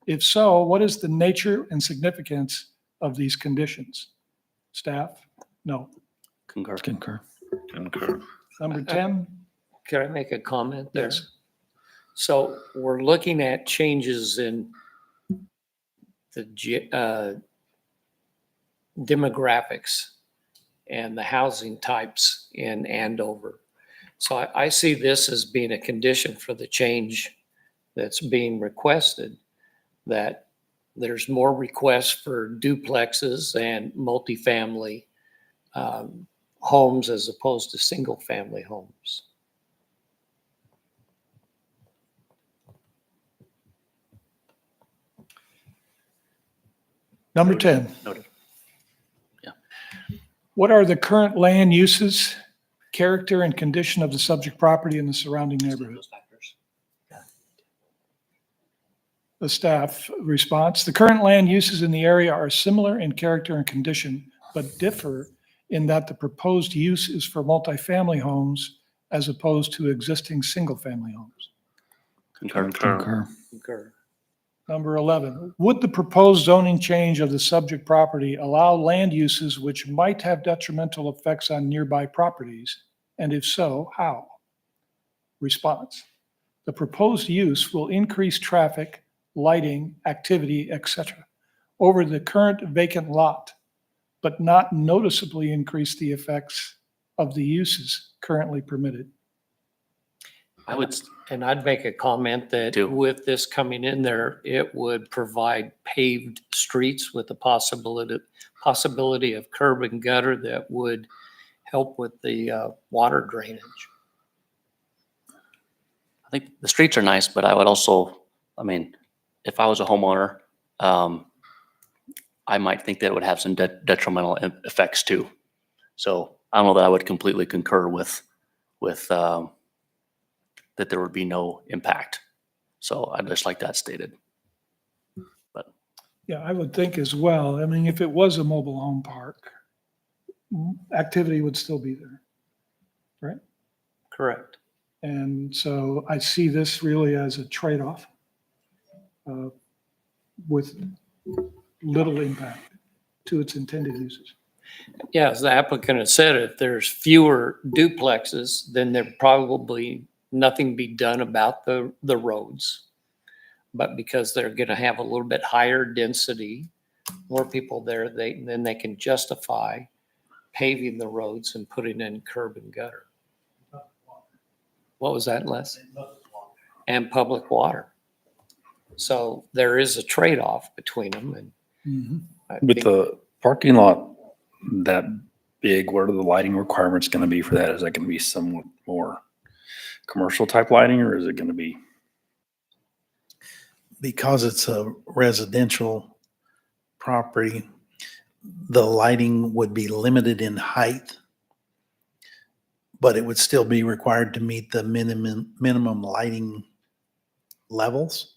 If so, what is the nature and significance of these conditions? Staff: no. Concur. Concur. Concur. Number 10, Can I make a comment there? Yes. So we're looking at changes in the demographics and the housing types in Andover. So I see this as being a condition for the change that's being requested, that there's more requests for duplexes and multifamily homes as opposed to single-family homes. number 10. Noted. Yeah. What are the current land uses, character, and condition of the subject property in the surrounding neighborhood? The staff response: the current land uses in the area are similar in character and condition, but differ in that the proposed use is for multifamily homes as opposed to existing single-family homes. Concur. Concur. Concur. Number 11, would the proposed zoning change of the subject property allow land uses which might have detrimental effects on nearby properties? And if so, how? Response: the proposed use will increase traffic, lighting, activity, etc. over the current vacant lot, but not noticeably increase the effects of the uses currently permitted. I would, And I'd make a comment that Do. with this coming in there, it would provide paved streets with the possibility of curb and gutter that would help with the water drainage. I think the streets are nice, but I would also, I mean, if I was a homeowner, I might think that it would have some detrimental effects too. So I don't know that I would completely concur with that there would be no impact. So I'd just like that stated. Yeah, I would think as well. I mean, if it was a mobile home park, activity would still be there, right? Correct. And so I see this really as a trade-off with little impact to its intended uses. Yeah, as the applicant has said, if there's fewer duplexes, then there probably nothing be done about the roads. But because they're going to have a little bit higher density, more people there, then they can justify paving the roads and putting in curb and gutter. What was that, Les? And public water. So there is a trade-off between them, and I With think- the parking lot that big, what are the lighting requirements going to be for that? Is that going to be somewhat more commercial type lighting, or is it going to be? Because it's a residential property, the lighting would be limited in height, but it would still be required to meet the minimum lighting levels.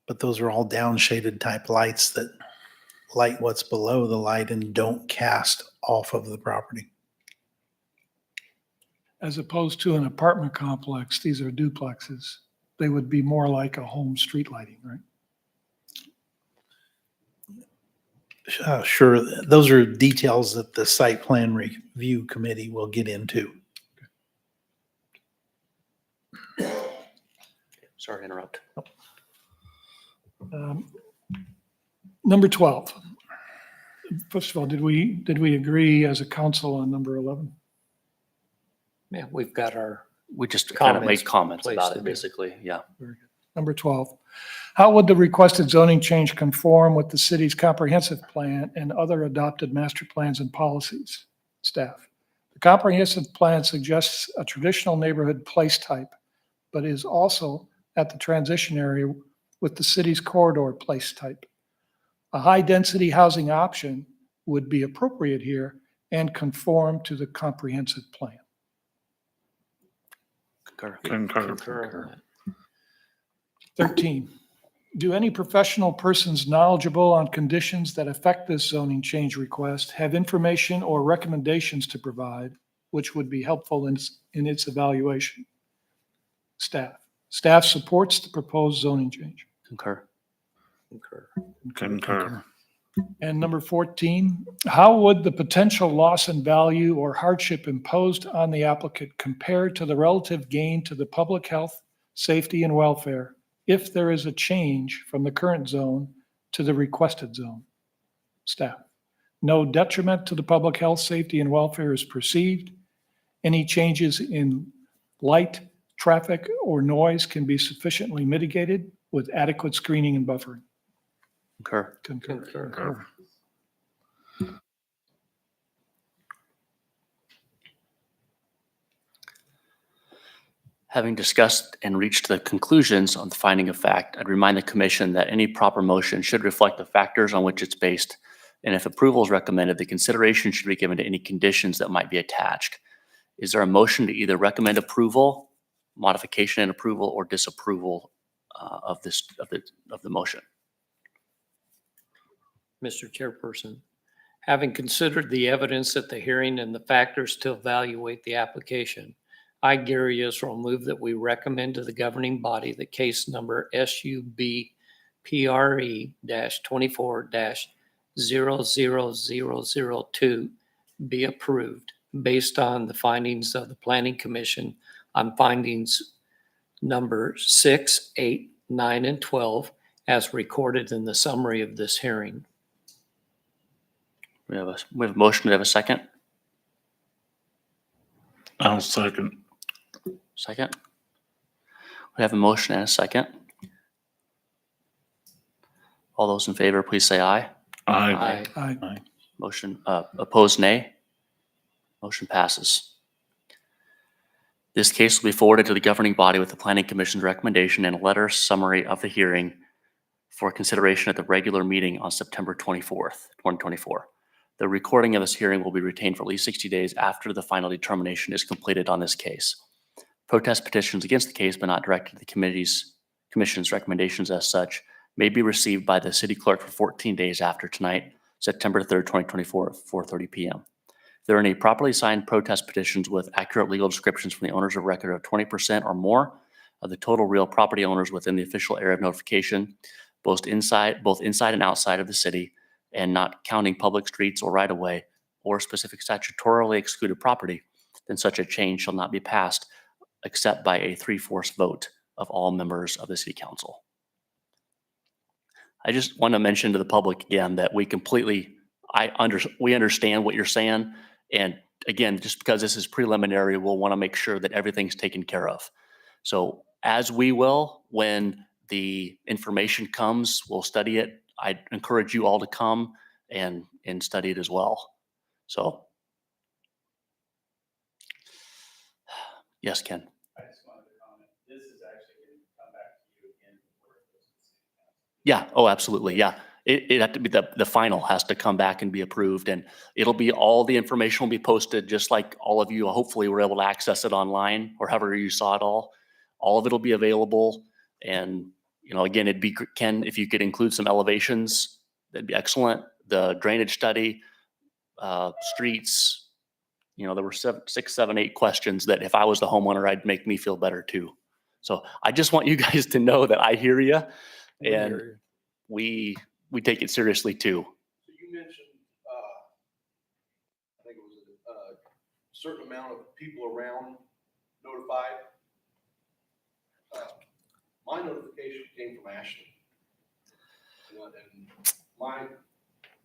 But those are all downshaded type lights that light what's below the light and don't cast off of the property. As opposed to an apartment complex, these are duplexes. They would be more like a home street lighting, right? Sure, those are details that the site plan review committee will get into. Sorry to interrupt. Number 12. First of all, did we agree as a council on number 11? Yeah, we've got our, We just kind of Comments made comments placed about in it, there. basically. Yeah. Number 12. How would the requested zoning change conform with the city's comprehensive plan and other adopted master plans and policies? Staff. The comprehensive plan suggests a traditional neighborhood place type, but is also at the transition area with the city's corridor place type. A high-density housing option would be appropriate here and conform to the comprehensive plan. Concur. Concur. 13, do any professional persons knowledgeable on conditions that affect this zoning change request have information or recommendations to provide which would be helpful in its evaluation? Staff. Staff supports the proposed zoning change. Concur. Concur. And number 14, how would the potential loss in value or hardship imposed on the applicant compare to the relative gain to the public health, safety, and welfare if there is a change from the current zone to the requested zone? Staff. No detriment to the public health, safety, and welfare is perceived. Any changes in light, traffic, or noise can be sufficiently mitigated with adequate screening and buffering. Concur. Concur. Having discussed and reached the conclusions on the finding of fact, I'd remind the commission that any proper motion should reflect the factors on which it's based. And if approval is recommended, the consideration should be given to any conditions that might be attached. Is there a motion to either recommend approval, modification and approval, or disapproval of the motion? Mr. Chairperson, having considered the evidence at the hearing and the factors to evaluate the application, I, Gary Israel, move that we recommend to the governing body that case number SUBPRE-24-00002 be approved based on the findings of the Planning Commission on findings number 6, 8, 9, and 12 as recorded in the summary of this hearing. We have a motion. Do we have a second? I'll second. Second. We have a motion and a second. All those in favor, please say aye. Aye. Aye. Motion, opposed, nay. Motion passes. This case will be forwarded to the governing body with the Planning Commission's recommendation and a letter summary of the hearing for consideration at the regular meeting on September 24th, 2024. The recording of this hearing will be retained for at least 60 days after the final determination is completed on this case. Protest petitions against the case but not directed to the commission's recommendations as such may be received by the city clerk for 14 days after tonight, September 3rd, 2024 at 4:30 p.m. If there are any properly signed protest petitions with accurate legal descriptions from the owners of record of 20% or more of the total real property owners within the official area of notification, both inside and outside of the city, and not counting public streets or right-of-way or specific statutorily excluded property, then such a change shall not be passed except by a 3/4 vote of all members of the city council. I just want to mention to the public again that we understand what you're saying. And again, just because this is preliminary, we'll want to make sure that everything's taken care of. So as we will, when the information comes, we'll study it. I encourage you all to come and study it as well. So, yes, Ken. I just wanted to comment, this is actually going to come back to you again before it goes to the city council. Yeah. Oh, absolutely. Yeah. It had to be the final has to come back and be approved, and it'll be all the information will be posted just like all of you hopefully were able to access it online or however you saw it all. All of it will be available, And, again, it'd be, Ken, if you could include some elevations, that'd be excellent. The drainage study, streets, there were 6, 7, 8 questions that if I was the homeowner, I'd make me feel better too. So I just want you guys to know that I hear you and we take it seriously too. So you mentioned, I think it was a certain amount of people around notified. My notification came from Ashley. And my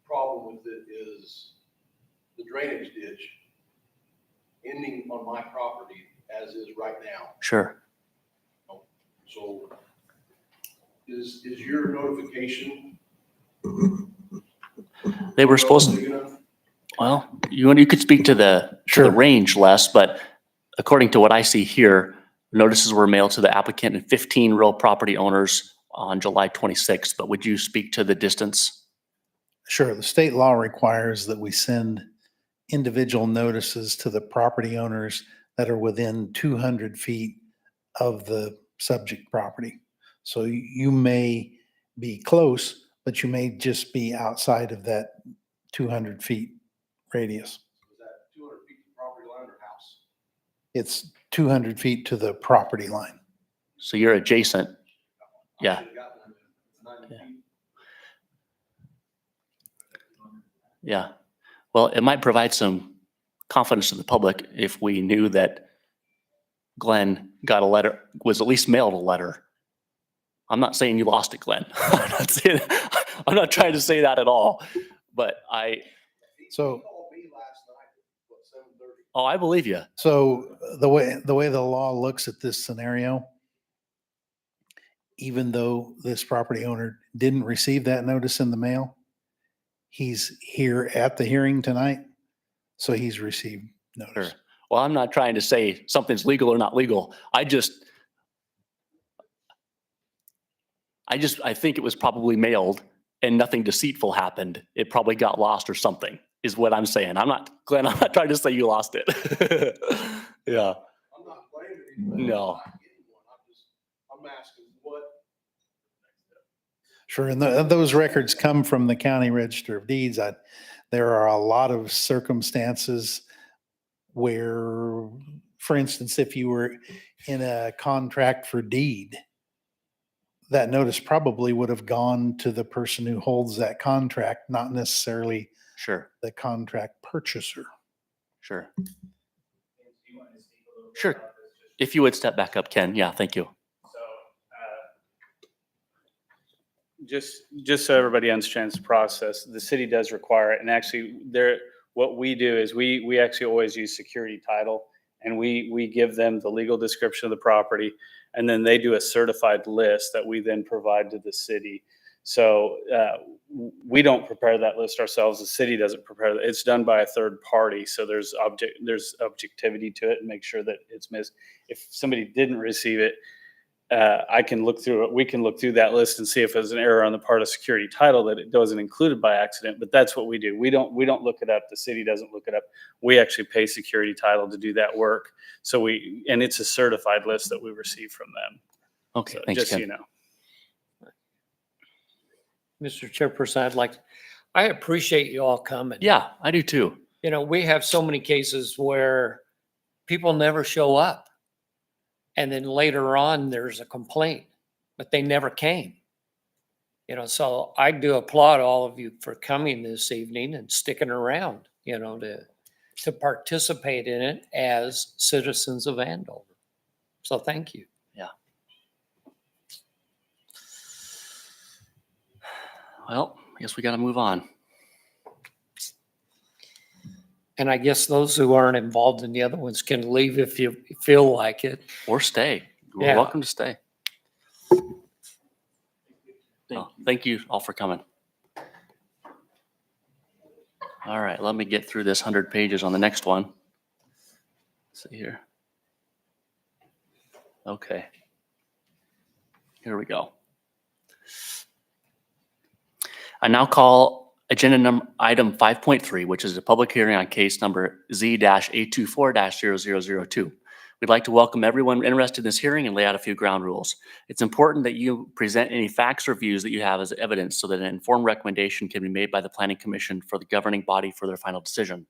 problem with it is the drainage ditch ending on my property as is right now. Sure. So is your notification? They were supposed big enough? well, you could speak to the range less, but according to what I see here, notices were mailed to the applicant and 15 real property owners on July 26th, but would you speak to the distance? Sure. The state law requires that we send individual notices to the property owners that are within 200 feet of the subject property. So you may be close, but you may just be outside of that 200 feet radius. Is that 200 feet to property line or house? It's 200 feet to the property line. So you're adjacent. Yeah. I should've gotten one. It's 90 Yeah. feet. Yeah. Well, it might provide some confidence to the public if we knew that Glenn got a letter, was at least mailed a letter. I'm not saying you lost it, Glenn. I'm not trying to say that at all, but So, He called me last night at, what, 7:30? oh, I believe you. so the way the law looks at this scenario, even though this property owner didn't receive that notice in the mail, he's here at the hearing tonight, so he's received notice. Sure. Well, I'm not trying to say something's legal or not legal. I think it was probably mailed and nothing deceitful happened. It probably got lost or something is what I'm saying. Glenn, I'm not trying to say you lost it. Yeah. I'm not blaming anybody. No. I'm not getting one. I'm asking what. Sure, and those records come from the County Register of Deeds. There are a lot of circumstances where, for instance, if you were in a contract for deed, that notice probably would have gone to the person who holds that contract, not necessarily Sure. the contract purchaser. Sure. Sure. If you would step back up, Ken. Yeah, thank you. Just so everybody understands the process, the city does require it. And actually what we do is we actually always use security title and we give them the legal description of the property. And then they do a certified list that we then provide to the city. So we don't prepare that list ourselves. The city doesn't prepare it. It's done by a third party. So there's objectivity to it and make sure that it's missed. If somebody didn't receive it, I can look through it. We can look through that list and see if there's an error on the part of security title that it wasn't included by accident. But that's what we do. We don't look it up. The city doesn't look it up. We actually pay security title to do that work. So and it's a certified list that we receive from them. Okay, So thanks, just so Ken. you know. Mr. Chairperson, I appreciate you all coming. Yeah, I do too. We have so many cases where people never show up. And then later on, there's a complaint, but they never came. So I do applaud all of you for coming this evening and sticking around, to participate in it as citizens of Andover. So thank you. Yeah. Well, I guess we got to move on. And I guess those who aren't involved in the other ones can leave if you feel like it. Or stay. You're Yeah. welcome to stay. Thank you all for coming. All right, let me get through this 100 pages on the next one. Let's see here. Okay. Here we go. I now call agenda item 5.3, which is a public hearing on case number Z-824-0002, We'd like to welcome everyone interested in this hearing and lay out a few ground rules. It's important that you present any facts or views that you have as evidence so that an informed recommendation can be made by the Planning Commission for the governing body for their final decision.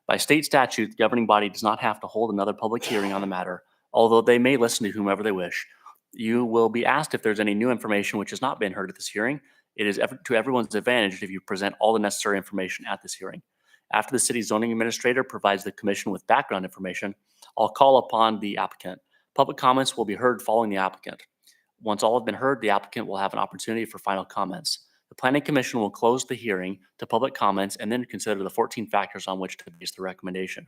By state statute, the governing body does not have to hold another public hearing on the matter, although they may listen to whomever they wish. You will be asked if there's any new information which has not been heard at this hearing. It is to everyone's advantage if you present all the necessary information at this hearing. After the city zoning administrator provides the commission with background information, I'll call upon the applicant. Public comments will be heard following the applicant. Once all have been heard, the applicant will have an opportunity for final comments. The Planning Commission will close the hearing to public comments and then consider the 14 factors on which to base the recommendation.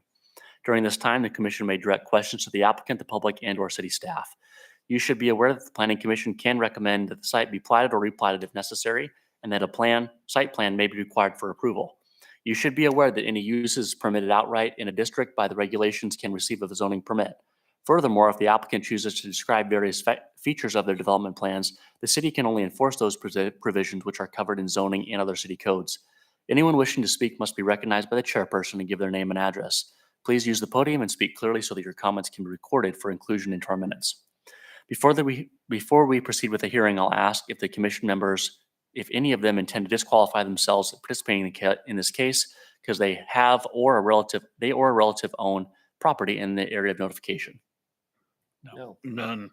During this time, the commission may direct questions to the applicant, the public, and/or city staff. You should be aware that the Planning Commission can recommend that the site be platted or replatted if necessary, and that a site plan may be required for approval. You should be aware that any uses permitted outright in a district by the regulations can receive a zoning permit. Furthermore, if the applicant chooses to describe various features of their development plans, the city can only enforce those provisions which are covered in zoning and other city codes. Anyone wishing to speak must be recognized by the chairperson and give their name and address. Please use the podium and speak clearly so that your comments can be recorded for inclusion into our minutes. Before we proceed with the hearing, I'll ask if the commission members, if any of them intend to disqualify themselves from participating in this case because they or a relative own property in the area of notification. No. None.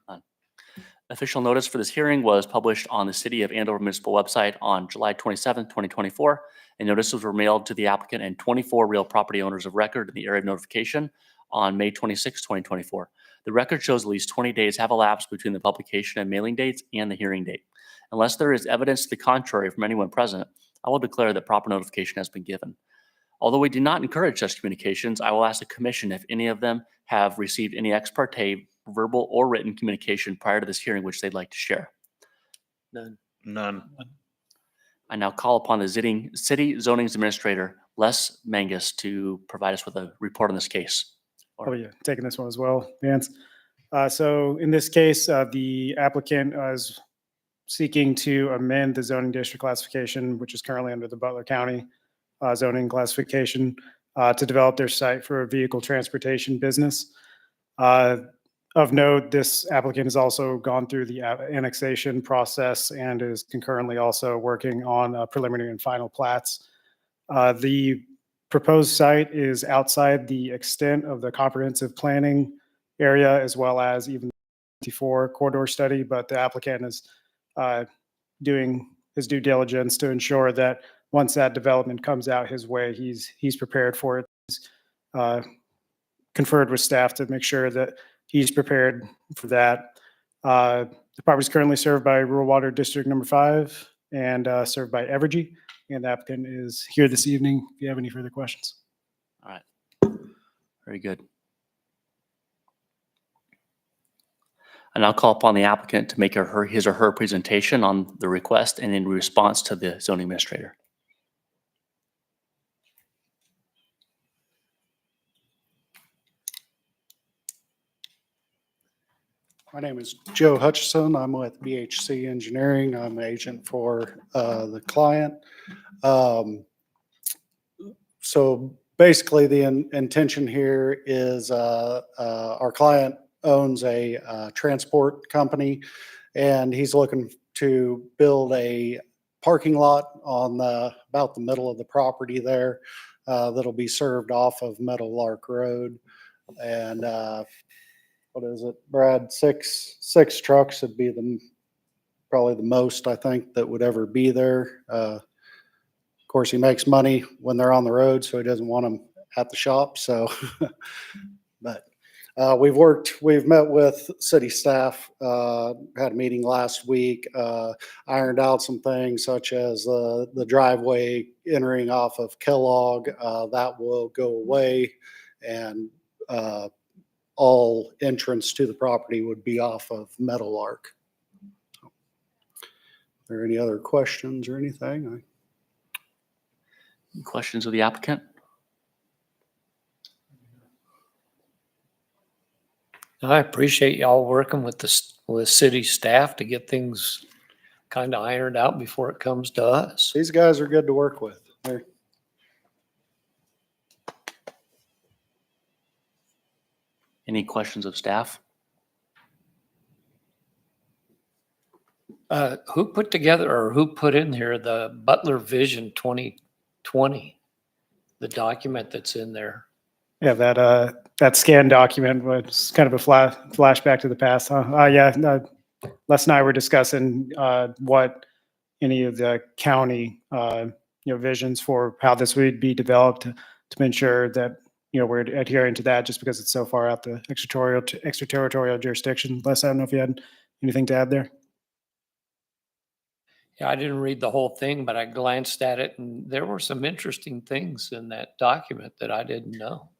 Official notice for this hearing was published on the City of Andover Municipal website on July 27, 2024, and notices were mailed to the applicant and 24 real property owners of record in the area of notification on May 26, 2024. The record shows at least 20 days have elapsed between the publication and mailing dates and the hearing date. Unless there is evidence to the contrary from anyone present, I will declare that proper notification has been given. Although we do not encourage such communications, I will ask the commission if any of them have received any ex parte, verbal or written communication prior to this hearing which they'd like to share. None. I now call upon the City Zoning Administrator, Les Mangus, to provide us with a report on this case. Oh yeah, taking this one as well, Vance. So in this case, the applicant is seeking to amend the zoning district classification, which is currently under the Butler County zoning classification, to develop their site for a vehicle transportation business. Of note, this applicant has also gone through the annexation process and is concurrently also working on preliminary and final plats. The proposed site is outside the extent of the comprehensive planning area as well as even the 54 corridor study, but the applicant is doing his due diligence to ensure that once that development comes out his way, he's prepared for it. He's conferred with staff to make sure that he's prepared for that. The property is currently served by Rural Water District Number 5 and served by Evergy. And the applicant is here this evening if you have any further questions. All right. Very good. And I'll call upon the applicant to make his or her presentation on the request and in response to the zoning administrator. My name is Joe Hutchison. I'm with BHC Engineering. I'm an agent for the client. So basically the intention here is our client owns a transport company and he's looking to build a parking lot on about the middle of the property there that'll be served off of Meadowlark Road. And what is it, Brad? Six trucks would be probably the most I think that would ever be there. Of course, he makes money when they're on the road, so he doesn't want them at the shop. So, but we've met with city staff, had a meeting last week, ironed out some things such as the driveway entering off of Kellogg, that will go away, and all entrance to the property would be off of Meadowlark. Are there any other questions or anything? Questions of the applicant? I appreciate y'all working with city staff to get things kind of ironed out before it comes to us. These guys are good to work with. Any questions of staff? Who put together or who put in here the Butler Vision 2020? The document that's in there? Yeah, that scan document was kind of a flashback to the past, huh? Yeah, no, Les and I were discussing what any of the county, visions for how this would be developed to ensure that, we're adhering to that just because it's so far out the extraterritorial jurisdiction. Les, I don't know if you had anything to add there? Yeah, I didn't read the whole thing, but I glanced at it and there were some interesting things in that document that I didn't know.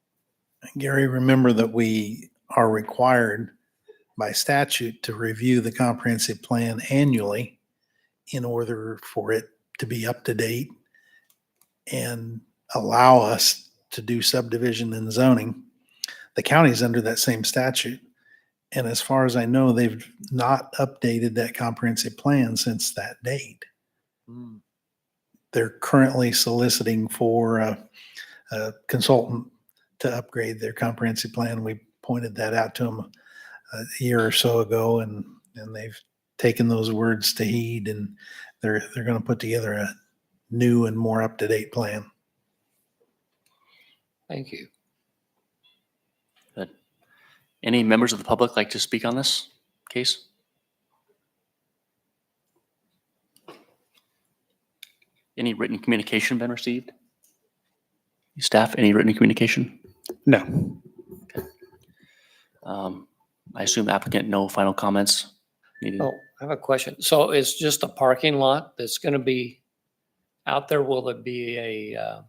Gary, remember that we are required by statute to review the comprehensive plan annually in order for it to be up to date and allow us to do subdivision and zoning. The county's under that same statute. And as far as I know, they've not updated that comprehensive plan since that date. They're currently soliciting for a consultant to upgrade their comprehensive plan. We pointed that out to them a year or so ago, and they've taken those words to heed, and they're going to put together a new and more up-to-date plan. Thank you. Good. Any members of the public like to speak on this case? Any written communication been received? Staff, any written communication? No. I assume applicant, no final comments needed. Oh, I have a question. So it's just a parking lot that's going to be out there? Will it be a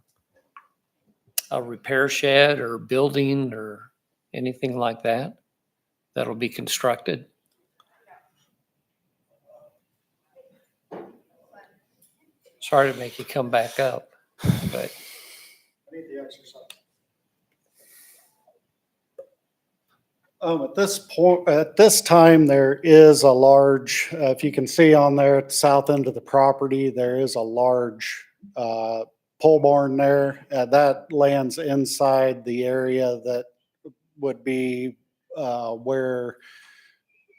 repair shed or building or anything like that that'll be constructed? Sorry to make you come back up, but At this time, there is a large, if you can see on there at the south end of the property, there is a large pole barn there. That lands inside the area that would be where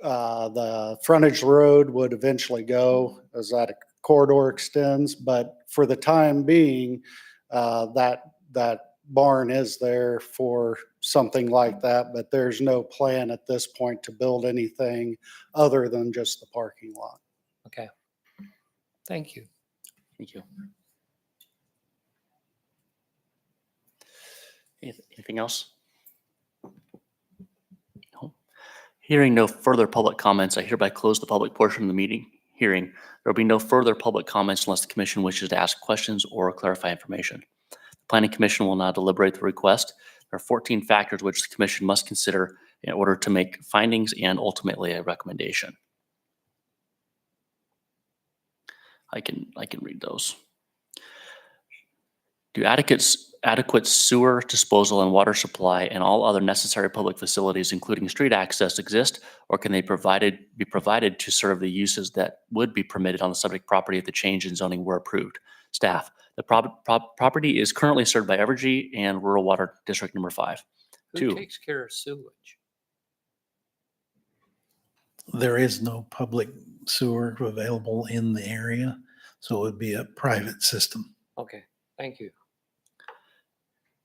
the frontage road would eventually go as that corridor extends. But for the time being, that barn is there for something like that, but there's no plan at this point to build anything other than just the parking lot. okay. Thank you. Thank you. Anything else? No. Hearing no further public comments, I hereby close the public portion of the meeting hearing. There will be no further public comments unless the commission wishes to ask questions or clarify information. The Planning Commission will now deliberate the request. There are 14 factors which the commission must consider in order to make findings and ultimately a recommendation. I can read those. Do adequate sewer disposal and water supply and all other necessary public facilities, including street access, exist, or can they be provided to serve the uses that would be permitted on the subject property if the change in zoning were approved? Staff, the property is currently served by Evergy and Rural Water District Number 5. Who 2, takes care of sewage? There is no public sewer available in the area, so it would be a private system. Okay, thank you.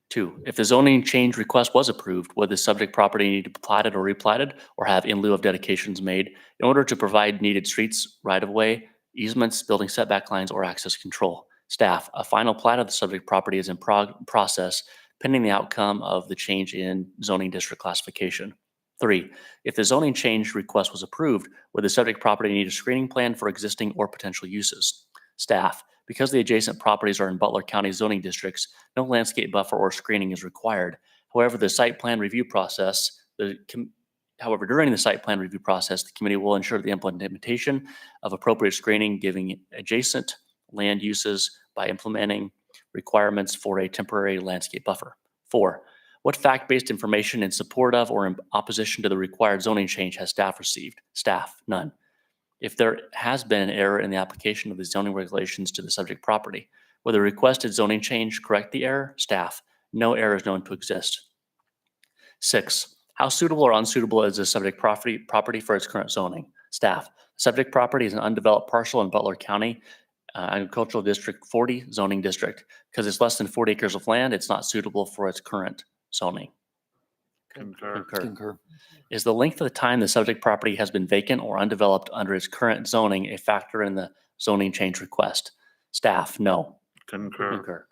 2, if the zoning change request was approved, would the subject property need to be platted or replatted or have in lieu of dedications made in order to provide needed streets, right-of-way, easements, building setback lines, or access control? Staff, a final plat of the subject property is in process pending the outcome of the change in zoning district classification. 3, if the zoning change request was approved, would the subject property need a screening plan for existing or potential uses? Staff, because the adjacent properties are in Butler County zoning districts, no landscape buffer or screening is required. However, during the site plan review process, the committee will ensure the implementation of appropriate screening, giving adjacent land uses by implementing requirements for a temporary landscape buffer. 4, what fact-based information in support of or in opposition to the required zoning change has staff received? Staff, none. If there has been an error in the application of the zoning regulations to the subject property, will the requested zoning change correct the error? Staff, no error is known to exist. 6, How suitable or unsuitable is the subject property for its current zoning? Staff, subject property is an undeveloped parcel in Butler County, Agricultural District 40 zoning district. Because it's less than 40 acres of land, it's not suitable for its current zoning. Concur. Is the length of the time the subject property has been vacant or undeveloped under its current zoning a factor in the zoning change request? Staff, no. Concur.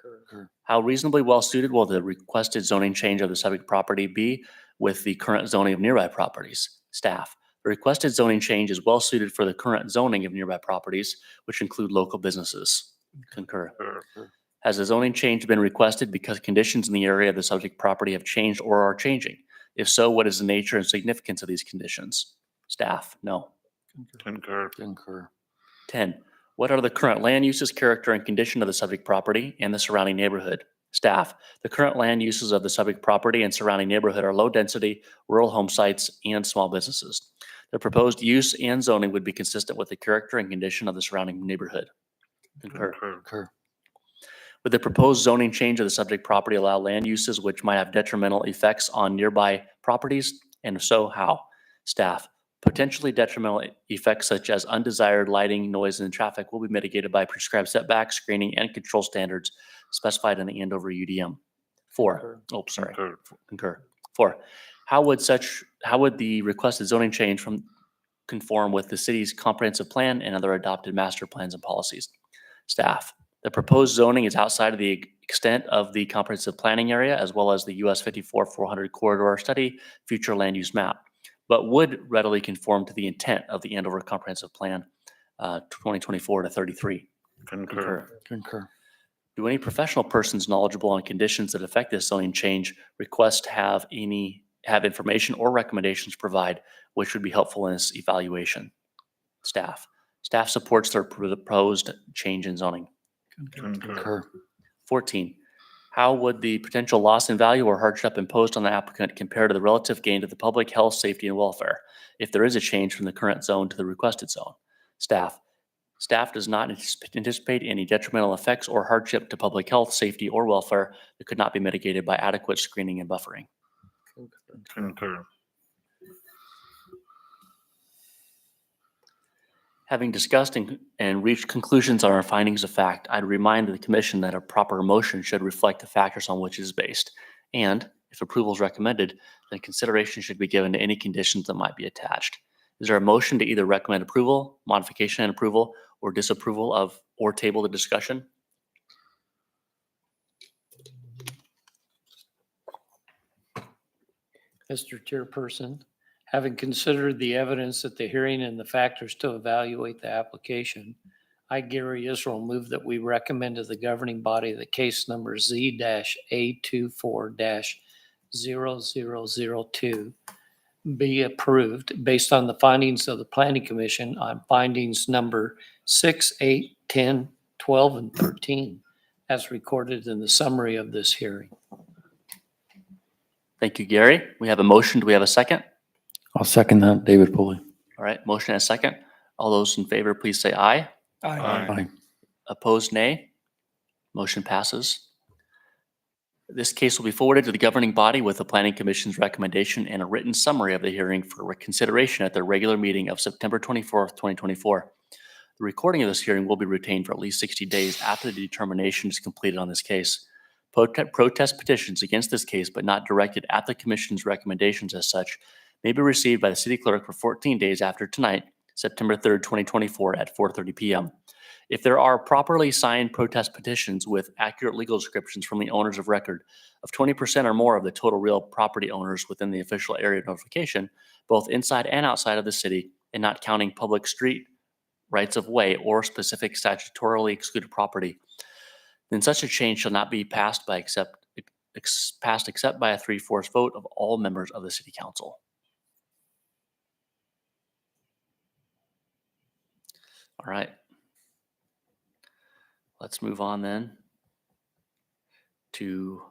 How reasonably well suited will the requested zoning change of the subject property be with the current zoning of nearby properties? Staff, the requested zoning change is well suited for the current zoning of nearby properties, which include local businesses. Concur. Has the zoning change been requested because conditions in the area of the subject property have changed or are changing? If so, what is the nature and significance of these conditions? Staff, no. Concur. 10, what are the current land uses, character, and condition of the subject property and the surrounding neighborhood? Staff, the current land uses of the subject property and surrounding neighborhood are low-density, rural home sites, and small businesses. The proposed use and zoning would be consistent with the character and condition of the surrounding neighborhood. Concur. Would the proposed zoning change of the subject property allow land uses which might have detrimental effects on nearby properties? And if so, how? Staff, potentially detrimental effects such as undesired lighting, noise, and traffic will be mitigated by prescribed setback, screening, and control standards specified in the Andover UDM. 4. Concur. 4. How would the requested zoning change conform with the city's comprehensive plan and other adopted master plans and policies? Staff, the proposed zoning is outside of the extent of the comprehensive planning area as well as the US 54-400 corridor study future land use map, but would readily conform to the intent of the Andover Comprehensive Plan 2024 to 33. Concur. Do any professional persons knowledgeable on conditions that affect this zoning change request to have information or recommendations provide which would be helpful in this evaluation? Staff supports their proposed change in zoning. Concur. 14, how would the potential loss in value or hardship imposed on the applicant compare to the relative gain to the public health, safety, and welfare if there is a change from the current zone to the requested zone? Staff does not anticipate any detrimental effects or hardship to public health, safety, or welfare that could not be mitigated by adequate screening and buffering. Concur. Having discussed and reached conclusions on our findings of fact, I'd remind the commission that a proper motion should reflect the factors on which it is based. And if approval is recommended, then consideration should be given to any conditions that might be attached. Is there a motion to either recommend approval, modification and approval, or disapproval of, or table the discussion? Mr. Chairperson, having considered the evidence at the hearing and the factors to evaluate the application, I, Gary Israel, move that we recommend to the governing body that case number Z-A24-0002 be approved based on the findings of the Planning Commission on findings number 6, 8, 10, 12, and 13, as recorded in the summary of this hearing. Thank you, Gary. We have a motion. Do we have a second? I'll second that, David Pulley. All right, motion and a second. All those in favor, please say aye. Aye. Opposed, nay. Motion passes. This case will be forwarded to the governing body with the Planning Commission's recommendation and a written summary of the hearing for consideration at their regular meeting of September 24th, 2024. The recording of this hearing will be retained for at least 60 days after the determination is completed on this case. Protest petitions against this case, but not directed at the Commission's recommendations as such, may be received by the city clerk for 14 days after tonight, September 3rd, 2024 at 4:30 p.m. If there are properly signed protest petitions with accurate legal descriptions from the owners of record of 20% or more of the total real property owners within the official area of notification, both inside and outside of the city, and not counting public street, rights of way, or specific statutorily excluded property, then such a change shall not be passed except by a 3/4 vote of all members of the city council. All right. Let's move on then to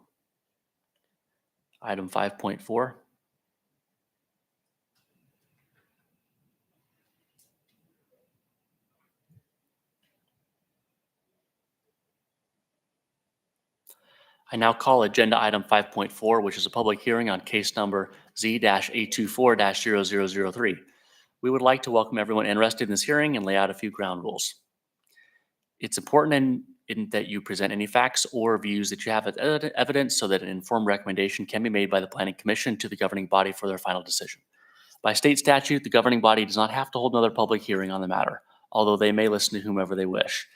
item 5.4. I now call agenda item 5.4, which is a public hearing on case number Z-824-0003. We would like to welcome everyone interested in this hearing and lay out a few ground rules. It's important in that you present any facts or views that you have as evidence so that an informed recommendation can be made by the Planning Commission to the governing body for their final decision. By state statute, the governing body does not have to hold another public hearing on the matter, although they may listen to whomever they wish.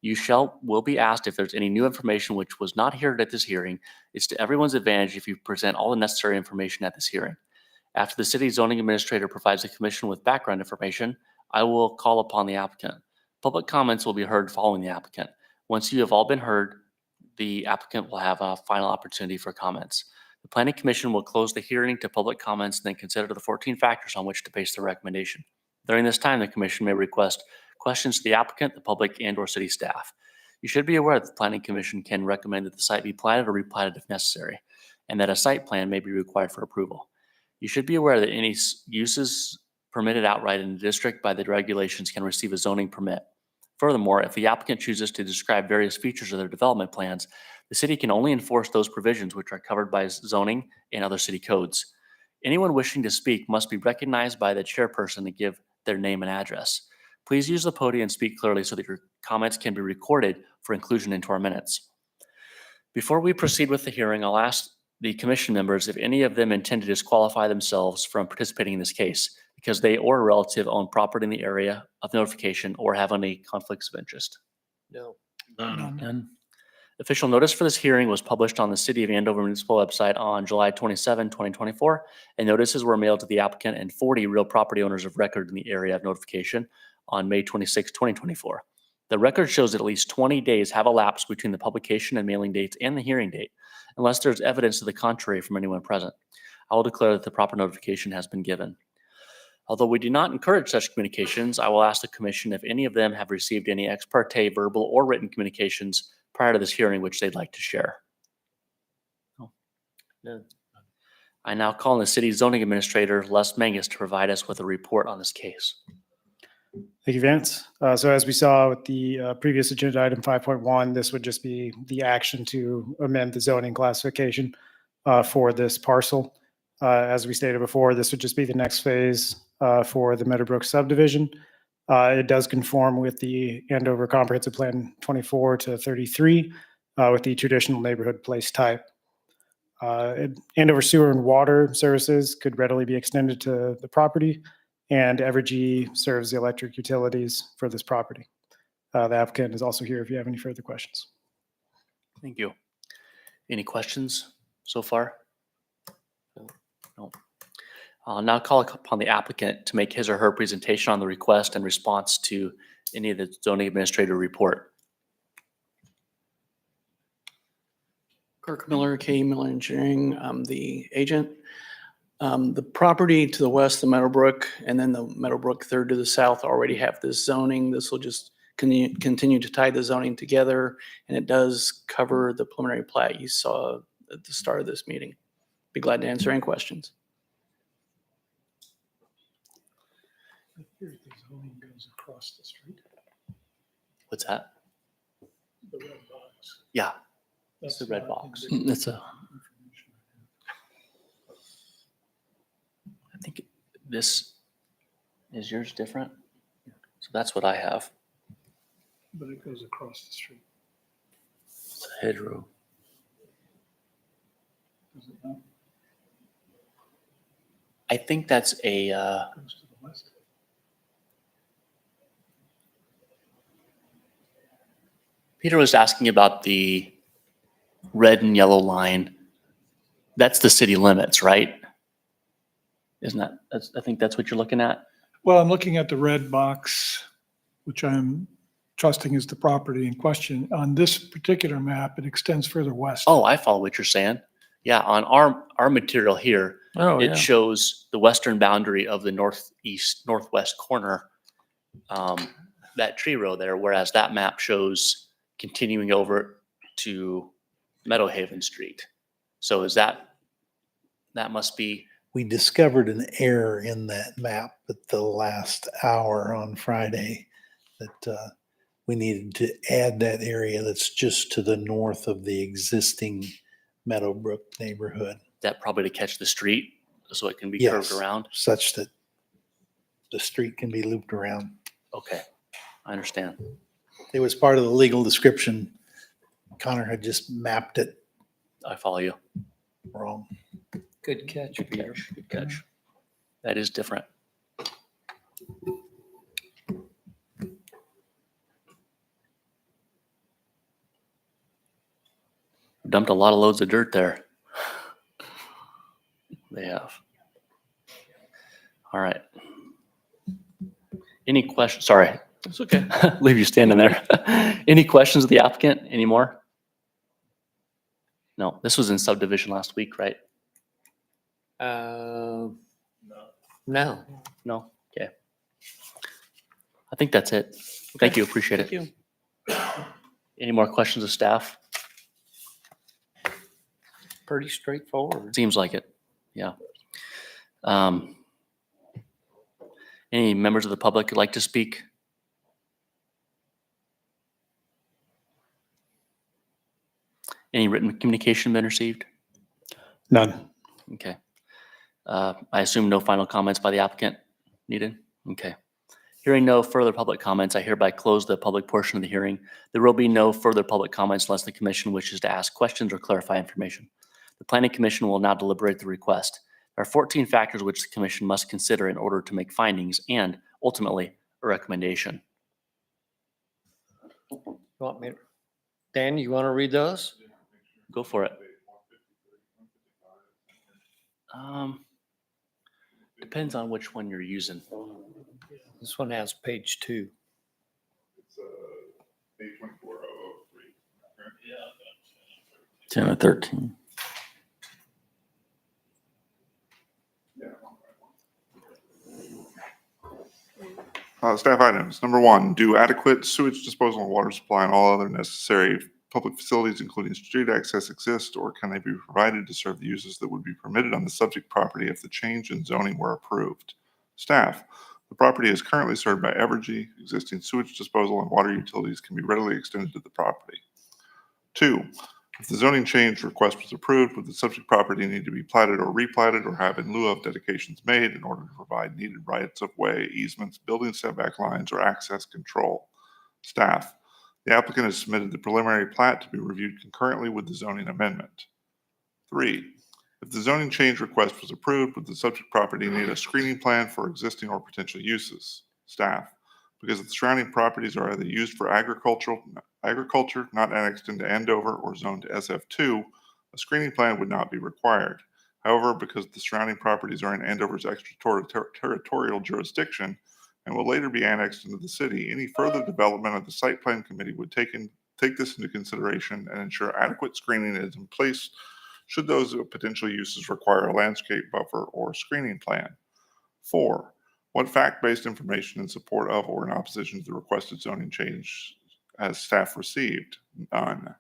You will be asked if there's any new information which was not heard at this hearing. It's to everyone's advantage if you present all the necessary information at this hearing. After the city zoning administrator provides the commission with background information, I will call upon the applicant. Public comments will be heard following the applicant. Once you have all been heard, the applicant will have a final opportunity for comments. The Planning Commission will close the hearing to public comments and then consider the 14 factors on which to base their recommendation. During this time, the commission may request questions to the applicant, the public, and/or city staff. You should be aware that the Planning Commission can recommend that the site be platted or replatted if necessary, and that a site plan may be required for approval. You should be aware that any uses permitted outright in the district by the regulations can receive a zoning permit. Furthermore, if the applicant chooses to describe various features of their development plans, the city can only enforce those provisions which are covered by zoning and other city codes. Anyone wishing to speak must be recognized by the chairperson and give their name and address. Please use the podium and speak clearly so that your comments can be recorded for inclusion into our minutes. Before we proceed with the hearing, I'll ask the commission members if any of them intend to disqualify themselves from participating in this case because they or a relative own property in the area of notification or have any conflicts of interest. No. None. Official notice for this hearing was published on the City of Andover Municipal website on July 27, 2024, and notices were mailed to the applicant and 40 real property owners of record in the area of notification on May 26, 2024. The record shows that at least 20 days have elapsed between the publication and mailing dates and the hearing date, unless there's evidence to the contrary from anyone present. I will declare that the proper notification has been given. Although we do not encourage such communications, I will ask the commission if any of them have received any ex parte verbal or written communications prior to this hearing which they'd like to share. No. I now call on the city zoning administrator, Les Mangus, to provide us with a report on this case. Thank you, Vance. So as we saw with the previous agenda item 5.1, this would just be the action to amend the zoning classification for this parcel. As we stated before, this would just be the next phase for the Meadowbrook subdivision. It does conform with the Andover Comprehensive Plan 24 to 33 with the traditional neighborhood place type. Andover Sewer and Water Services could readily be extended to the property, and Evergy serves the electric utilities for this property. The applicant is also here if you have any further questions. Thank you. Any questions so far? No. I'll now call upon the applicant to make his or her presentation on the request and response to any of the zoning administrator report. Kirk Miller, K Miller Engineering. I'm the agent. The property to the west, the Meadowbrook, and then the Meadowbrook third to the south already have this zoning. This will just continue to tie the zoning together, and it does cover the preliminary plat you saw at the start of this meeting. Be glad to answer any questions. Here, the zoning goes across the street. What's that? The red box. Yeah, it's the red not box. indicative That's a, information. I think this is yours different. So that's what I have. But it goes across the street. It's a hedgerow. Does it not? I think that's a, It goes to the west. Peter was asking about the red and yellow line. That's the city limits, right? Isn't that, I think that's what you're looking at? Well, I'm looking at the red box, which I'm trusting is the property in question. On this particular map, it extends further west. Oh, I follow what you're saying. Yeah, on our material here, it shows the western boundary of the northwest corner, that tree row there, whereas that map shows continuing over to Meadowhaven Street. So is that must be, We discovered an error in that map at the last hour on Friday that we needed to add that area that's just to the north of the existing Meadowbrook neighborhood, That probably to catch the street so it can be Yes. curved around. such that the street can be looped around. Okay, I understand. It was part of the legal description. Connor had just mapped it I follow you. wrong. Good catch, Good Peter. catch. Good catch. That is different. Dumped a lot of loads of dirt there. They have. All right. Any questions? Sorry. It's okay. Leave you standing there. Any questions of the applicant anymore? No, this was in subdivision last week, right? No. No? Okay. I think that's it. Thank you. Appreciate Thank it. you. Any more questions of staff? Pretty straightforward. Seems like it. Yeah. Any members of the public who'd like to speak? Any written communication been received? None. Okay. I assume no final comments by the applicant needed? Okay. Hearing no further public comments, I hereby close the public portion of the hearing. There will be no further public comments unless the commission wishes to ask questions or clarify information. The planning commission will now deliberate the request. There are 14 factors which the commission must consider in order to make findings and ultimately a recommendation. You want me, Dan, you want to read those? Go for it. Depends on which one you're using. This one has page 2. It's A24-003. 10 or 13. Staff items. Number 1, do adequate sewage disposal and water supply and all other necessary public facilities, including street access, exist, or can they be provided to serve the uses that would be permitted on the subject property if the change in zoning were approved? Staff, the property is currently served by Evergy. Existing sewage disposal and water utilities can be readily extended to the property. 2, if the zoning change request was approved, would the subject property need to be platted or replatted or have in lieu of dedications made in order to provide needed rights of way, easements, building setback lines, or access control? Staff, the applicant has submitted the preliminary plat to be reviewed concurrently with the zoning amendment. 3, if the zoning change request was approved, would the subject property need a screening plan for existing or potential uses? Staff, because the surrounding properties are either used for agriculture, not annexed into Andover or zoned to SF2, a screening plan would not be required. However, because the surrounding properties are in Andover's extraterritorial jurisdiction and will later be annexed into the city, any further development of the site plan committee would take this into consideration and ensure adequate screening is in place should those potential uses require a landscape buffer or screening plan. 4, what fact-based information in support of or in opposition to the requested zoning change has staff received? None.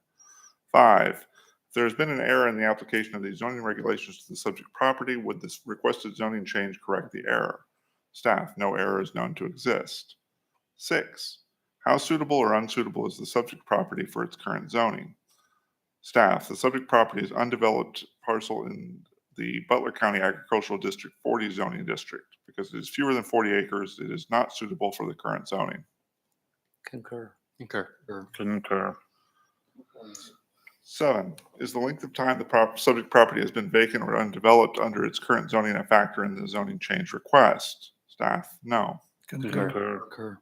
5, if there has been an error in the application of these zoning regulations to the subject property, would this requested zoning change correct the error? Staff, no error is known to exist. 6, how suitable or unsuitable is the subject property for its current zoning? Staff, the subject property is undeveloped parcel in the Butler County Agricultural District 40 zoning district. Because it is fewer than 40 acres, it is not suitable for the current zoning. Concur. Concur. 7, is the length of time the subject property has been vacant or undeveloped under its current zoning a factor in the zoning change request? Staff, no. Concur.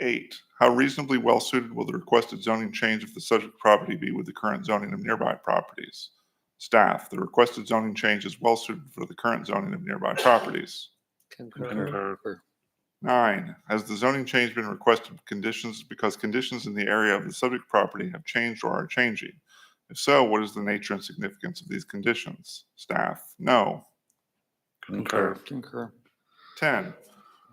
8, how reasonably well suited will the requested zoning change of the subject property be with the current zoning of nearby properties? Staff, the requested zoning change is well suited for the current zoning of nearby properties. Concur. 9, has the zoning change been requested because conditions in the area of the subject property have changed or are changing? If so, what is the nature and significance of these conditions? Staff, no. Concur. 10,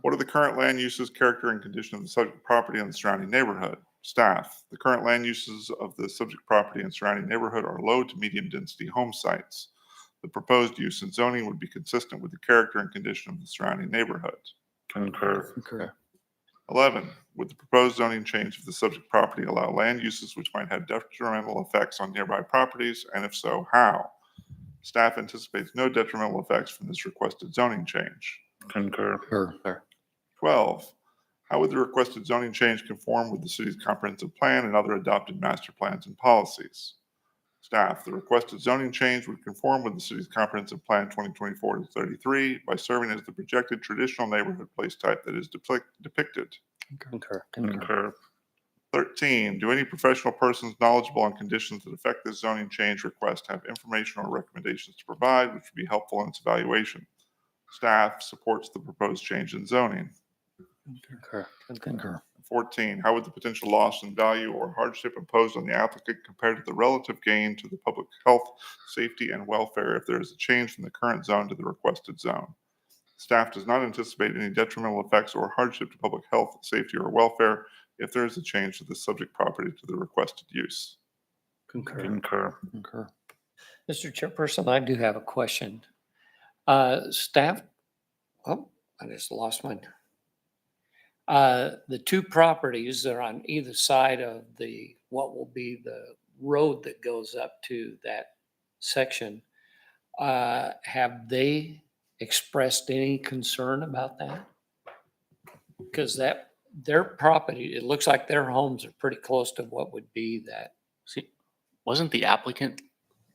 what are the current land uses, character, and condition of the subject property and the surrounding neighborhood? Staff, the current land uses of the subject property and surrounding neighborhood are low to medium density home sites. The proposed use and zoning would be consistent with the character and condition of the surrounding neighborhood. Concur. 11, would the proposed zoning change of the subject property allow land uses which might have detrimental effects on nearby properties, and if so, how? Staff anticipates no detrimental effects from this requested zoning change. Concur. Concur. 12, how would the requested zoning change conform with the city's comprehensive plan and other adopted master plans and policies? Staff, the requested zoning change would conform with the city's comprehensive plan 2024-33 by serving as the projected traditional neighborhood place type that is depicted. Concur. Concur. 13, do any professional persons knowledgeable on conditions that affect this zoning change request have information or recommendations to provide which would be helpful in its evaluation? Staff supports the proposed change in zoning. Concur. Concur. 14, how would the potential loss in value or hardship imposed on the applicant compare to the relative gain to the public health, safety, and welfare if there is a change from the current zone to the requested zone? Staff does not anticipate any detrimental effects or hardship to public health, safety, or welfare if there is a change to the subject property to the requested use. Concur. Concur. Concur. Mr. Chairperson, I do have a question. Staff, oh, I just lost mine. The two properties that are on either side of what will be the road that goes up to that section, have they expressed any concern about that? Because their property, it looks like their homes are pretty close to what would be that. See, wasn't the applicant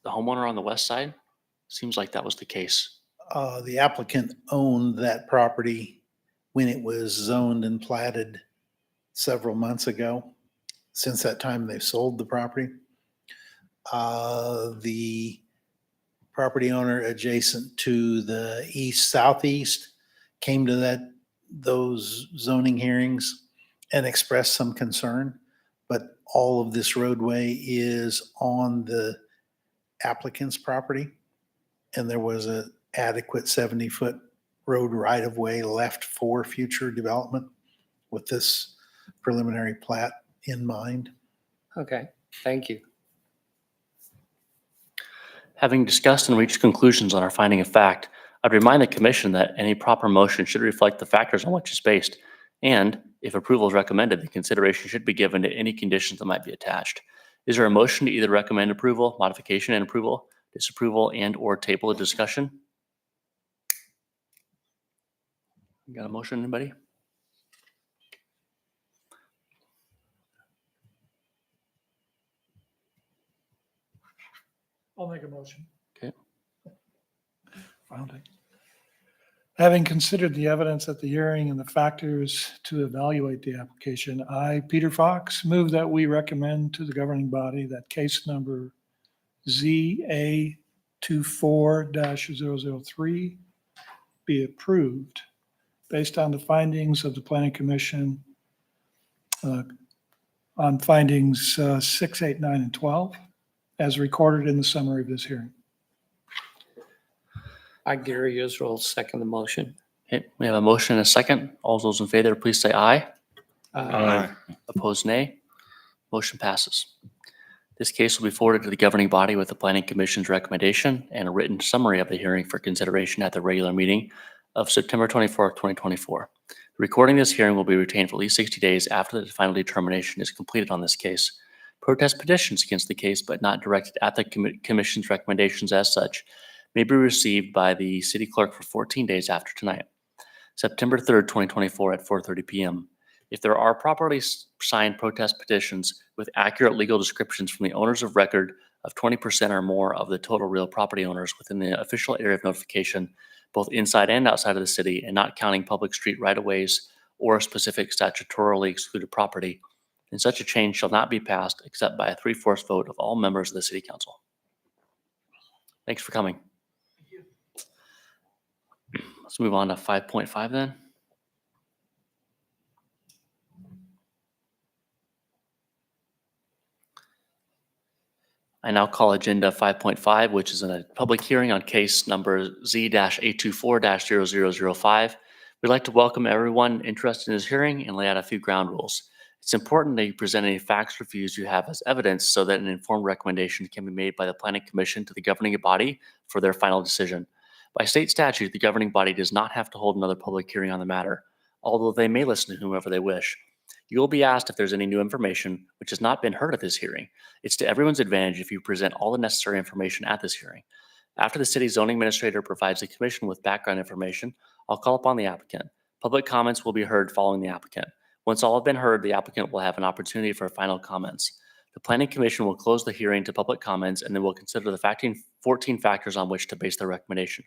the homeowner on the west side? Seems like that was the case. The applicant owned that property when it was zoned and platted several months ago. Since that time, they've sold the property. The property owner adjacent to the southeast came to those zoning hearings and expressed some concern, but all of this roadway is on the applicant's property. And there was an adequate 70-foot road right-of-way left for future development with this preliminary plat in mind. Okay, thank you. Having discussed and reached conclusions on our finding of fact, I'd remind the commission that any proper motion should reflect the factors on which it's based. And if approval is recommended, the consideration should be given to any conditions that might be attached. Is there a motion to either recommend approval, modification and approval, disapproval, and or table the discussion? Got a motion, anybody? I'll make a motion. Okay. Found it. Having considered the evidence at the hearing and the factors to evaluate the application, I, Peter Fox, move that we recommend to the governing body that case number ZA24-003 be approved based on the findings of the Planning Commission on findings 6, 8, 9, and 12, as recorded in the summary of this hearing. I, Gary Israel, second the motion. Okay, we have a motion and a second. All those in favor, please say aye. Aye. Opposed, nay. Motion passes. This case will be forwarded to the governing body with the Planning Commission's recommendation and a written summary of the hearing for consideration at the regular meeting of September 24th, 2024. Recording this hearing will be retained for at least 60 days after the final determination is completed on this case. Protest petitions against the case, but not directed at the Commission's recommendations as such, may be received by the city clerk for 14 days after tonight, September 3rd, 2024 at 4:30 p.m. If there are properly signed protest petitions with accurate legal descriptions from the owners of record of 20% or more of the total real property owners within the official area of notification, both inside and outside of the city, and not counting public street right-of-ways or specific statutorily excluded property, then such a change shall not be passed except by a 3/4 vote of all members of the city council. Thanks for coming. Let's move on to 5.5 then. I now call agenda 5.5, which is a public hearing on case number Z-824-0005. We'd like to welcome everyone interested in this hearing and lay out a few ground rules. It's important that you present any facts or views you have as evidence so that an informed recommendation can be made by the Planning Commission to the governing body for their final decision. By state statute, the governing body does not have to hold another public hearing on the matter. although they may listen to whomever they wish. You will be asked if there's any new information which has not been heard at this hearing. It's to everyone's advantage if you present all the necessary information at this hearing. After the city zoning administrator provides the commission with background information, I'll call upon the applicant. Public comments will be heard following the applicant. Once all have been heard, the applicant will have an opportunity for final comments. The Planning Commission will close the hearing to public comments and then will consider the 14 factors on which to base their recommendation.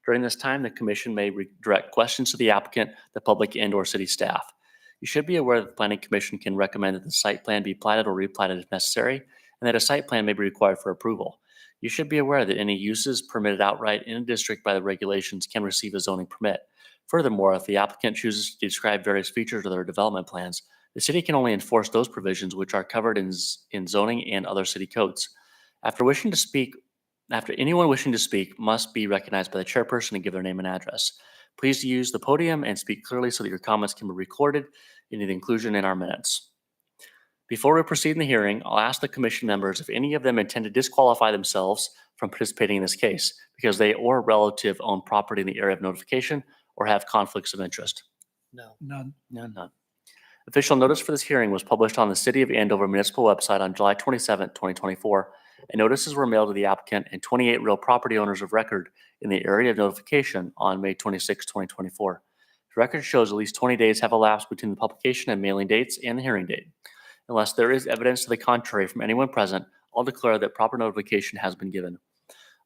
During this time, the commission may direct questions to the applicant, the public, and/or city staff. You should be aware that the Planning Commission can recommend that the site plan be platted or replatted if necessary, and that a site plan may be required for approval. You should be aware that any uses permitted outright in a district by the regulations can receive a zoning permit. Furthermore, if the applicant chooses to describe various features of their development plans, the city can only enforce those provisions which are covered in zoning and other city codes. After anyone wishing to speak must be recognized by the chairperson and give their name and address. Please use the podium and speak clearly so that your comments can be recorded and the inclusion in our minutes. Before we proceed in the hearing, I'll ask the commission members if any of them intend to disqualify themselves from participating in this case because they or a relative own property in the area of notification or have conflicts of interest. None. None. Official notice for this hearing was published on the City of Andover municipal website on July 27, 2024, and notices were mailed to the applicant and 28 real property owners of record in the area of notification on May 26, 2024. The record shows at least 20 days have elapsed between the publication and mailing dates and the hearing date. Unless there is evidence to the contrary from anyone present, I'll declare that proper notification has been given.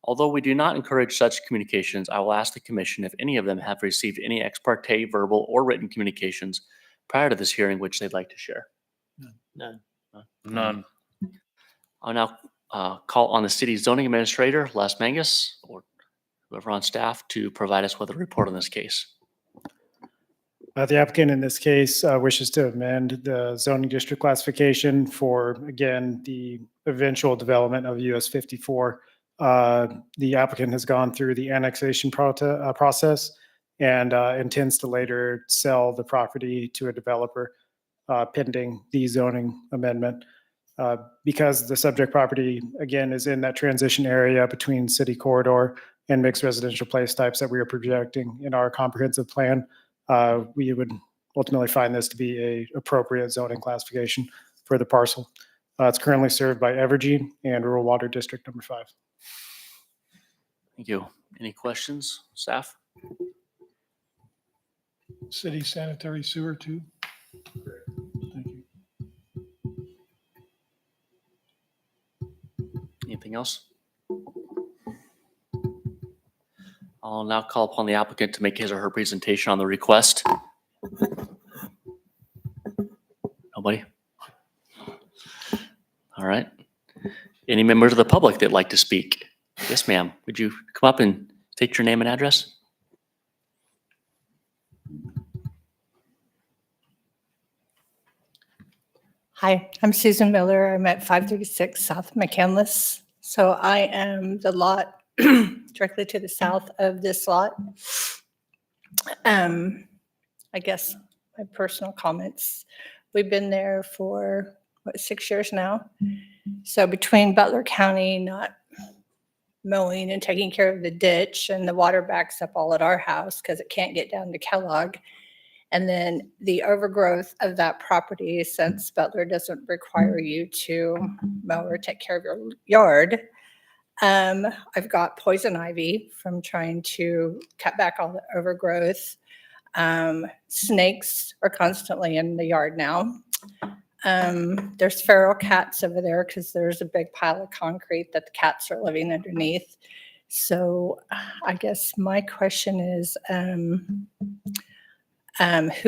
Although we do not encourage such communications, I will ask the commission if any of them have received any ex parte, verbal, or written communications prior to this hearing which they'd like to share. None. None. I'll now call on the city zoning administrator, Les Mangus, or whoever on staff to provide us with a report on this case. The applicant in this case wishes to amend the zoning district classification for, again, the eventual development of US 54. The applicant has gone through the annexation process and intends to later sell the property to a developer pending the zoning amendment. Because the subject property, again, is in that transition area between city corridor and mixed residential place types that we are projecting in our comprehensive plan, we would ultimately find this to be a appropriate zoning classification for the parcel. It's currently served by Evergy and Rural Water District number 5. Thank you. Any questions, staff? City sanitary sewer too? Thank you. Anything else? I'll now call upon the applicant to make his or her presentation on the request. Nobody? All right. Any members of the public that'd like to speak? Yes, ma'am. Would you come up and state your name and address? Hi, I'm Susan Miller. I'm at 536 South McCandless. So I am the lot directly to the south of this lot. I guess my personal comments. We've been there for, 6 years now? So between Butler County not mowing and taking care of the ditch, and the water backs up all at our house because it can't get down to Kellogg. And then the overgrowth of that property, since Butler doesn't require you to mow or take care of your yard. I've got poison ivy from trying to cut back all the overgrowth. Snakes are constantly in the yard now. There's feral cats over there because there's a big pile of concrete that the cats are living underneath. So I guess my question is, who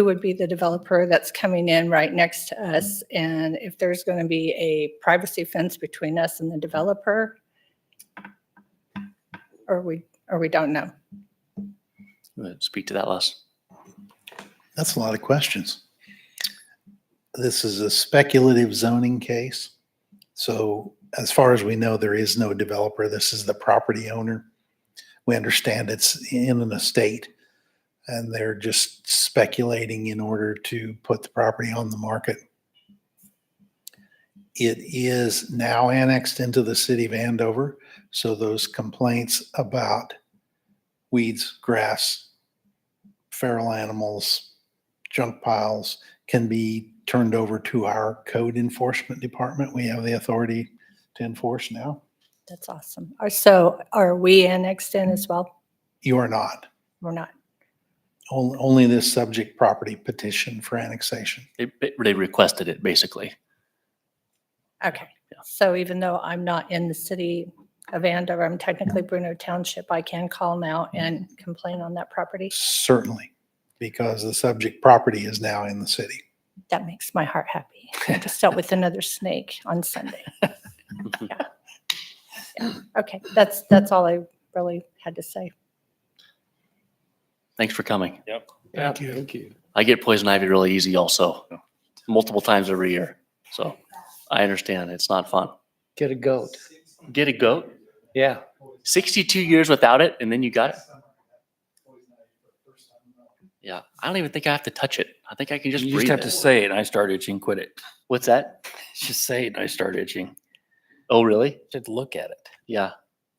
would be the developer that's coming in right next to us? And if there's going to be a privacy fence between us and the developer, or we don't know. Speak to that, Les. That's a lot of questions. This is a speculative zoning case. So as far as we know, there is no developer. This is the property owner. We understand it's in an estate and they're just speculating in order to put the property on the market. It is now annexed into the city of Andover. So those complaints about weeds, grass, feral animals, junk piles can be turned over to our code enforcement department. We have the authority to enforce now. That's awesome. So are we annexed in as well? You are not. We're not. Only this subject property petition for annexation. They requested it, basically. Okay. So even though I'm not in the city of Andover, I'm technically Bruno Township, I can call now and complain on that property? Certainly, because the subject property is now in the city. That makes my heart happy. I just dealt with another snake on Sunday. Yeah. Yeah. Okay, that's all I really had to say. Thanks for coming. Yep. Thank you. Thank you. I get poison ivy really easy also, multiple times every year. So I understand. It's not fun. Get a goat. Get a goat? Yeah. 62 years without it, and then you got it? Yeah, I don't even think I have to touch it. I think I can just You breathe just have it. to say it and I start itching, quit it. What's that? Just say it and I start itching. Oh, really? Just look at it. Yeah.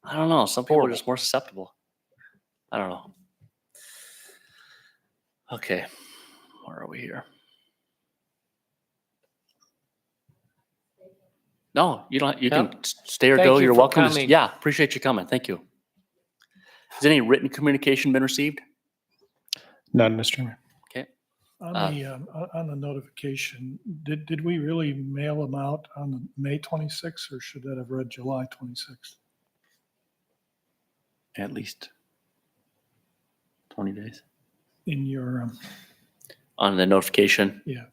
I don't know. Some people are just more susceptible. I don't know. Okay. Where are we here? No, you don't. You can Nope. stay or Thank go. you You're for welcome. coming. Yeah, appreciate you coming. Thank you. Has any written communication been received? None, Mr. Chairman. Okay. On the notification, did we really mail them out on the May 26th, or should that have read July 26th? At least 20 days. In your, On the notification? yeah,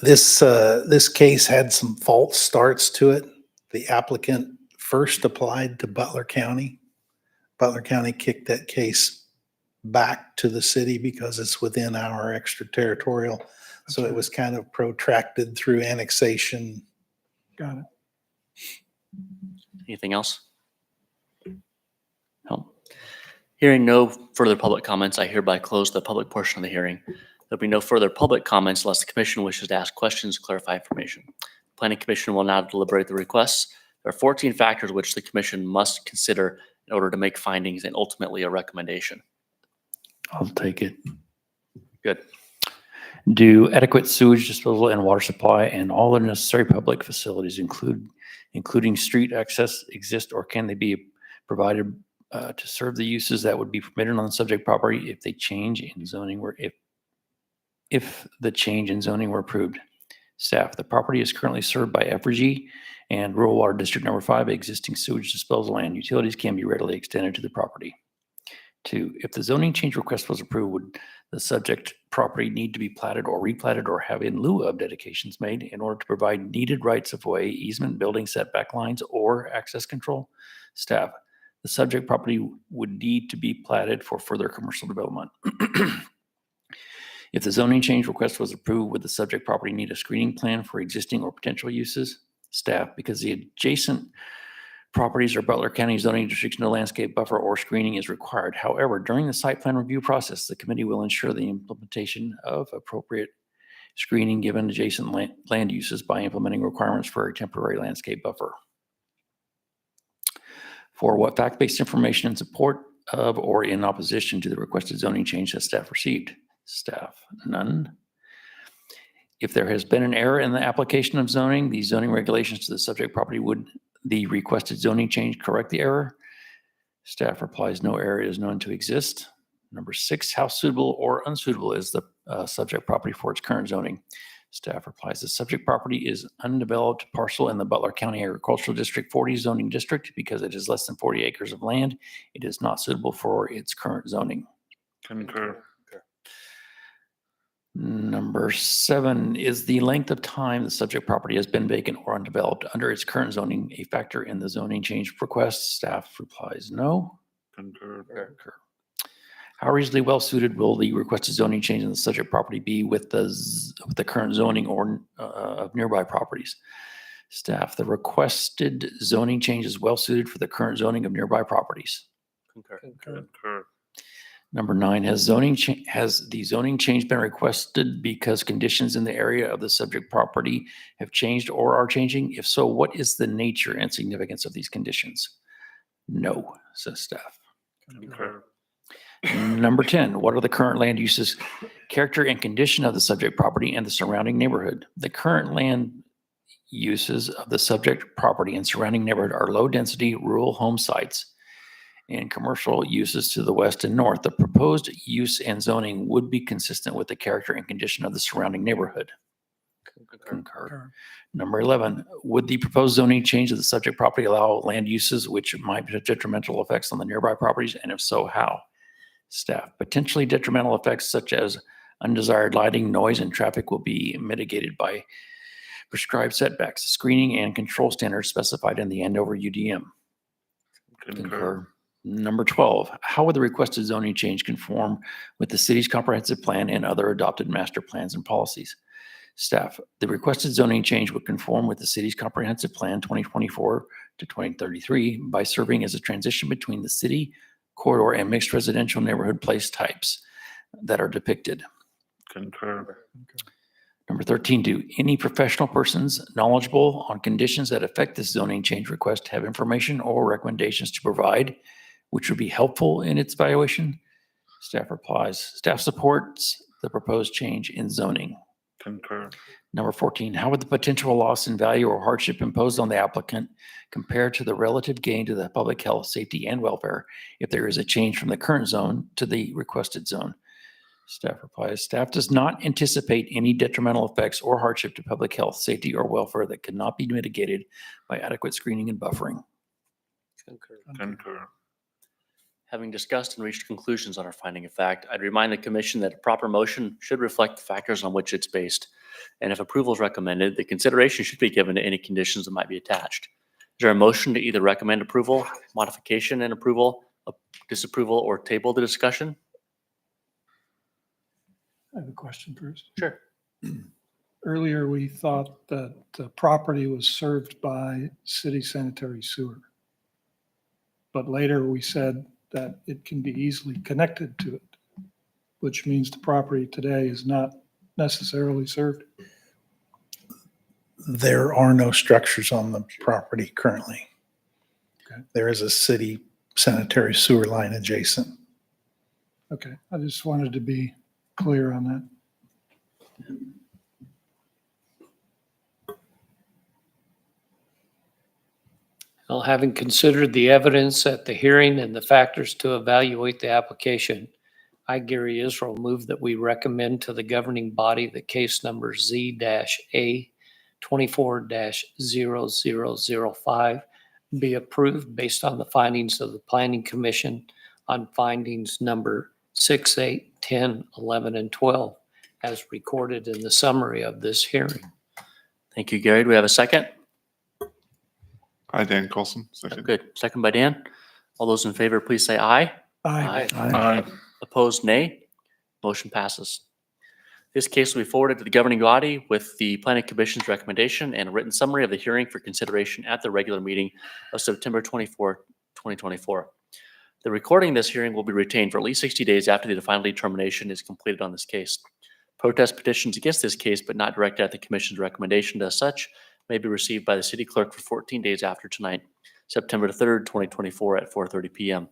This case had some false starts to it. The applicant first applied to Butler County. Butler County kicked that case back to the city because it's within our extraterritorial. So it was kind of protracted through annexation. got it. Anything else? No. Hearing no further public comments, I hereby close the public portion of the hearing. There'll be no further public comments unless the commission wishes to ask questions, clarify information. Planning Commission will now deliberate the requests. There are 14 factors which the commission must consider in order to make findings and ultimately a recommendation. I'll take it. Good. Do adequate sewage disposal and water supply and all the necessary public facilities including street access exist, or can they be provided to serve the uses that would be permitted on the subject property if they change in zoning were if the change in zoning were approved? Staff, the property is currently served by Evergy and Rural Water District Number 5. Existing sewage disposal and utilities can be readily extended to the property. 2, if the zoning change request was approved, would the subject property need to be platted or replatted or have in lieu of dedications made in order to provide needed rights of way, easement, building setback lines, or access control? Staff, the subject property would need to be platted for further commercial development. If the zoning change request was approved, would the subject property need a screening plan for existing or potential uses? Staff, because the adjacent properties or Butler County zoning districts, no landscape buffer or screening is required. However, during the site plan review process, the committee will ensure the implementation of appropriate screening given adjacent land uses by implementing requirements for a temporary landscape buffer. For what fact-based information in support of or in opposition to the requested zoning change that staff received? Staff, none. If there has been an error in the application of zoning, the zoning regulations to the subject property, would the requested zoning change correct the error? Staff replies, no error is known to exist. Number 6, how suitable or unsuitable is the subject property for its current zoning? Staff replies, the subject property is undeveloped parcel in the Butler County Agricultural District 40 zoning district because it is less than 40 acres of land. It is not suitable for its current zoning. Concur. Number 7, is the length of time the subject property has been vacant or undeveloped under its current zoning a factor in the zoning change request? Staff replies, no. Concur. Concur. How reasonably well suited will the requested zoning change in the subject property be with the current zoning or of nearby properties? Staff, the requested zoning change is well suited for the current zoning of nearby properties. Concur. Concur. Number 9, has the zoning change been requested because conditions in the area of the subject property have changed or are changing? If so, what is the nature and significance of these conditions? No, says staff. Concur. Number 10, what are the current land uses, character and condition of the subject property and the surrounding neighborhood? The current land uses of the subject property and surrounding neighborhood are low-density rural home sites and commercial uses to the west and north. The proposed use and zoning would be consistent with the character and condition of the surrounding neighborhood. Concur. Number 11, would the proposed zoning change of the subject property allow land uses which might have detrimental effects on the nearby properties? And if so, how? Staff, potentially detrimental effects such as undesired lighting, noise, and traffic will be mitigated by prescribed setbacks, screening, and control standards specified in the Andover UDM. Concur. Number 12, how would the requested zoning change conform with the city's comprehensive plan and other adopted master plans and policies? Staff, the requested zoning change would conform with the city's comprehensive plan 2024 to 2033 by serving as a transition between the city corridor and mixed residential neighborhood place types that are depicted. Concur. Number 13, do any professional persons knowledgeable on conditions that affect this zoning change request have information or recommendations to provide which would be helpful in its evaluation? Staff replies, staff supports the proposed change in zoning. Concur. Number 14, how would the potential loss in value or hardship imposed on the applicant compare to the relative gain to the public health, safety, and welfare if there is a change from the current zone to the requested zone? Staff replies, staff does not anticipate any detrimental effects or hardship to public health, safety, or welfare that could not be mitigated by adequate screening and buffering. Concur. Having discussed and reached conclusions on our finding of fact, I'd remind the commission that a proper motion should reflect the factors on which it's based. And if approval is recommended, the consideration should be given to any conditions that might be attached. Is there a motion to either recommend approval, modification and approval, disapproval, or table the discussion? I have a question first. Sure. Earlier, we thought that the property was served by city sanitary sewer. But later we said that it can be easily connected to it, which means the property today is not necessarily served. There are no structures on the property currently. Okay. There is a city sanitary sewer line adjacent. Okay, I just wanted to be clear on that. Well, having considered the evidence at the hearing and the factors to evaluate the application, I, Gary Israel, move that we recommend to the governing body that case number Z-A 24-0005 be approved based on the findings of the Planning Commission on findings number 6, 8, 10, 11, and 12, as recorded in the summary of this hearing. Thank you, Gary. Do we have a second? Hi, Dan Colson, second. Good. Second by Dan. All those in favor, please say aye. Aye. Aye. Opposed, nay. Motion passes. This case will be forwarded to the governing body with the Planning Commission's recommendation and a written summary of the hearing for consideration at the regular meeting of September 24, 2024. The recording of this hearing will be retained for at least 60 days after the final determination is completed on this case. Protest petitions against this case, but not directed at the Commission's recommendation as such, may be received by the city clerk for 14 days after tonight, September 3rd, 2024 at 4:30 p.m.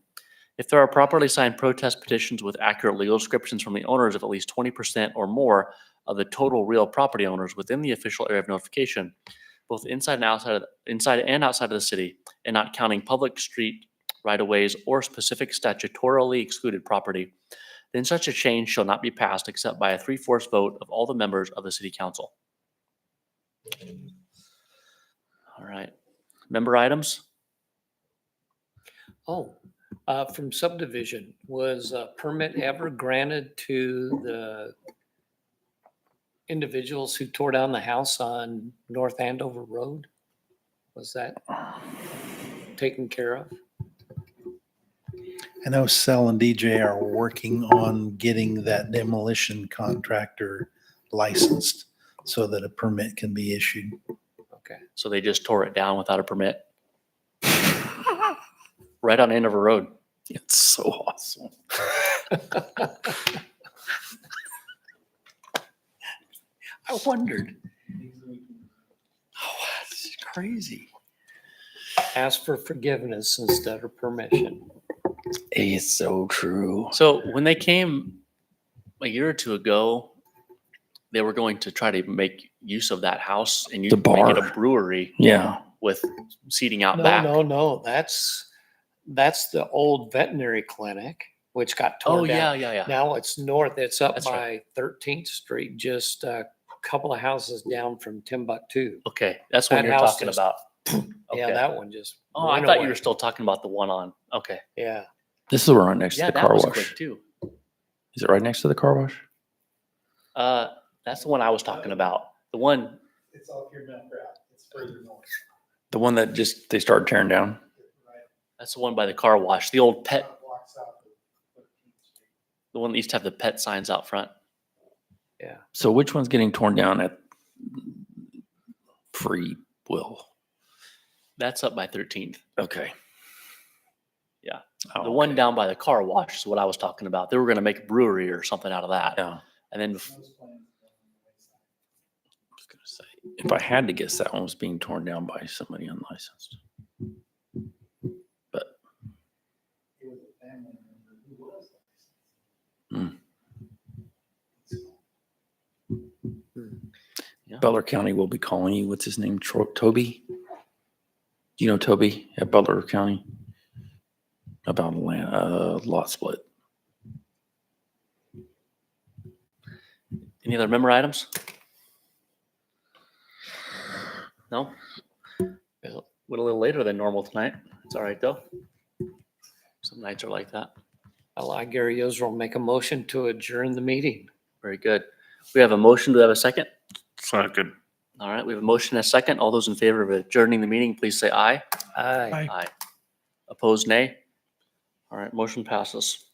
If there are properly signed protest petitions with accurate legal descriptions from the owners of at least 20% or more of the total real property owners within the official area of notification, both inside and outside of the city, and not counting public street right-of-ways or specific statutorily excluded property, then such a change shall not be passed except by a 3/4 vote of all the members of the city council. All right. Member items? From subdivision, was a permit ever granted to the individuals who tore down the house on North Andover Road? Was that taken care of? I know Cell and DJ are working on getting that demolition contractor licensed so that a permit can be issued. Okay. So they just tore it down without a permit? Right on Andover Road. It's so awesome. I wondered. Oh, that's crazy. Ask for forgiveness instead of permission. It's so true. So when they came a year or two ago, they were going to try to make use of that house and you The make it a bar. brewery Yeah. with seating out No, back. no, that's the old veterinary clinic, which got Oh, torn down. yeah. Now it's north. It's up That's by right. 13th Street, just a couple of houses down from Timbuktu. Okay, that's what That you're house talking just- about. Yeah, Okay. that one just. Oh, I went thought you were away. still talking about the one on, okay. Yeah. This is right next to Yeah, the that car was wash. quick too. Is it right next to the car wash? That's the one I was talking about. The one, It's off your milk route. It's further north. The one that just they started tearing down? that's the one by the car wash, the old pet, the one that used to have the pet signs out front. Yeah. So which one's getting torn down at Free Will? That's up by 13th. Okay. Yeah. Oh, The one okay. down by the car wash is what I was talking about. They were gonna make a brewery or something out of that. Yeah. And then, I was gonna say, if I had to guess, that one was being torn down by somebody unlicensed. But yeah. Butler County will be calling you. What's his name? Toby? Do you know Toby at Butler County? About a lot split. Any other member items? No? Well, went a little later than normal tonight. It's all right though. Some nights are like that. Well, I, Gary Israel, make a motion to adjourn the meeting. Very good. We have a motion. Do we have a second? Second. All right, we have a motion and a second. All those in favor of adjourning the meeting, please say aye. Aye. Aye. Aye. Opposed, nay? All right, motion passes.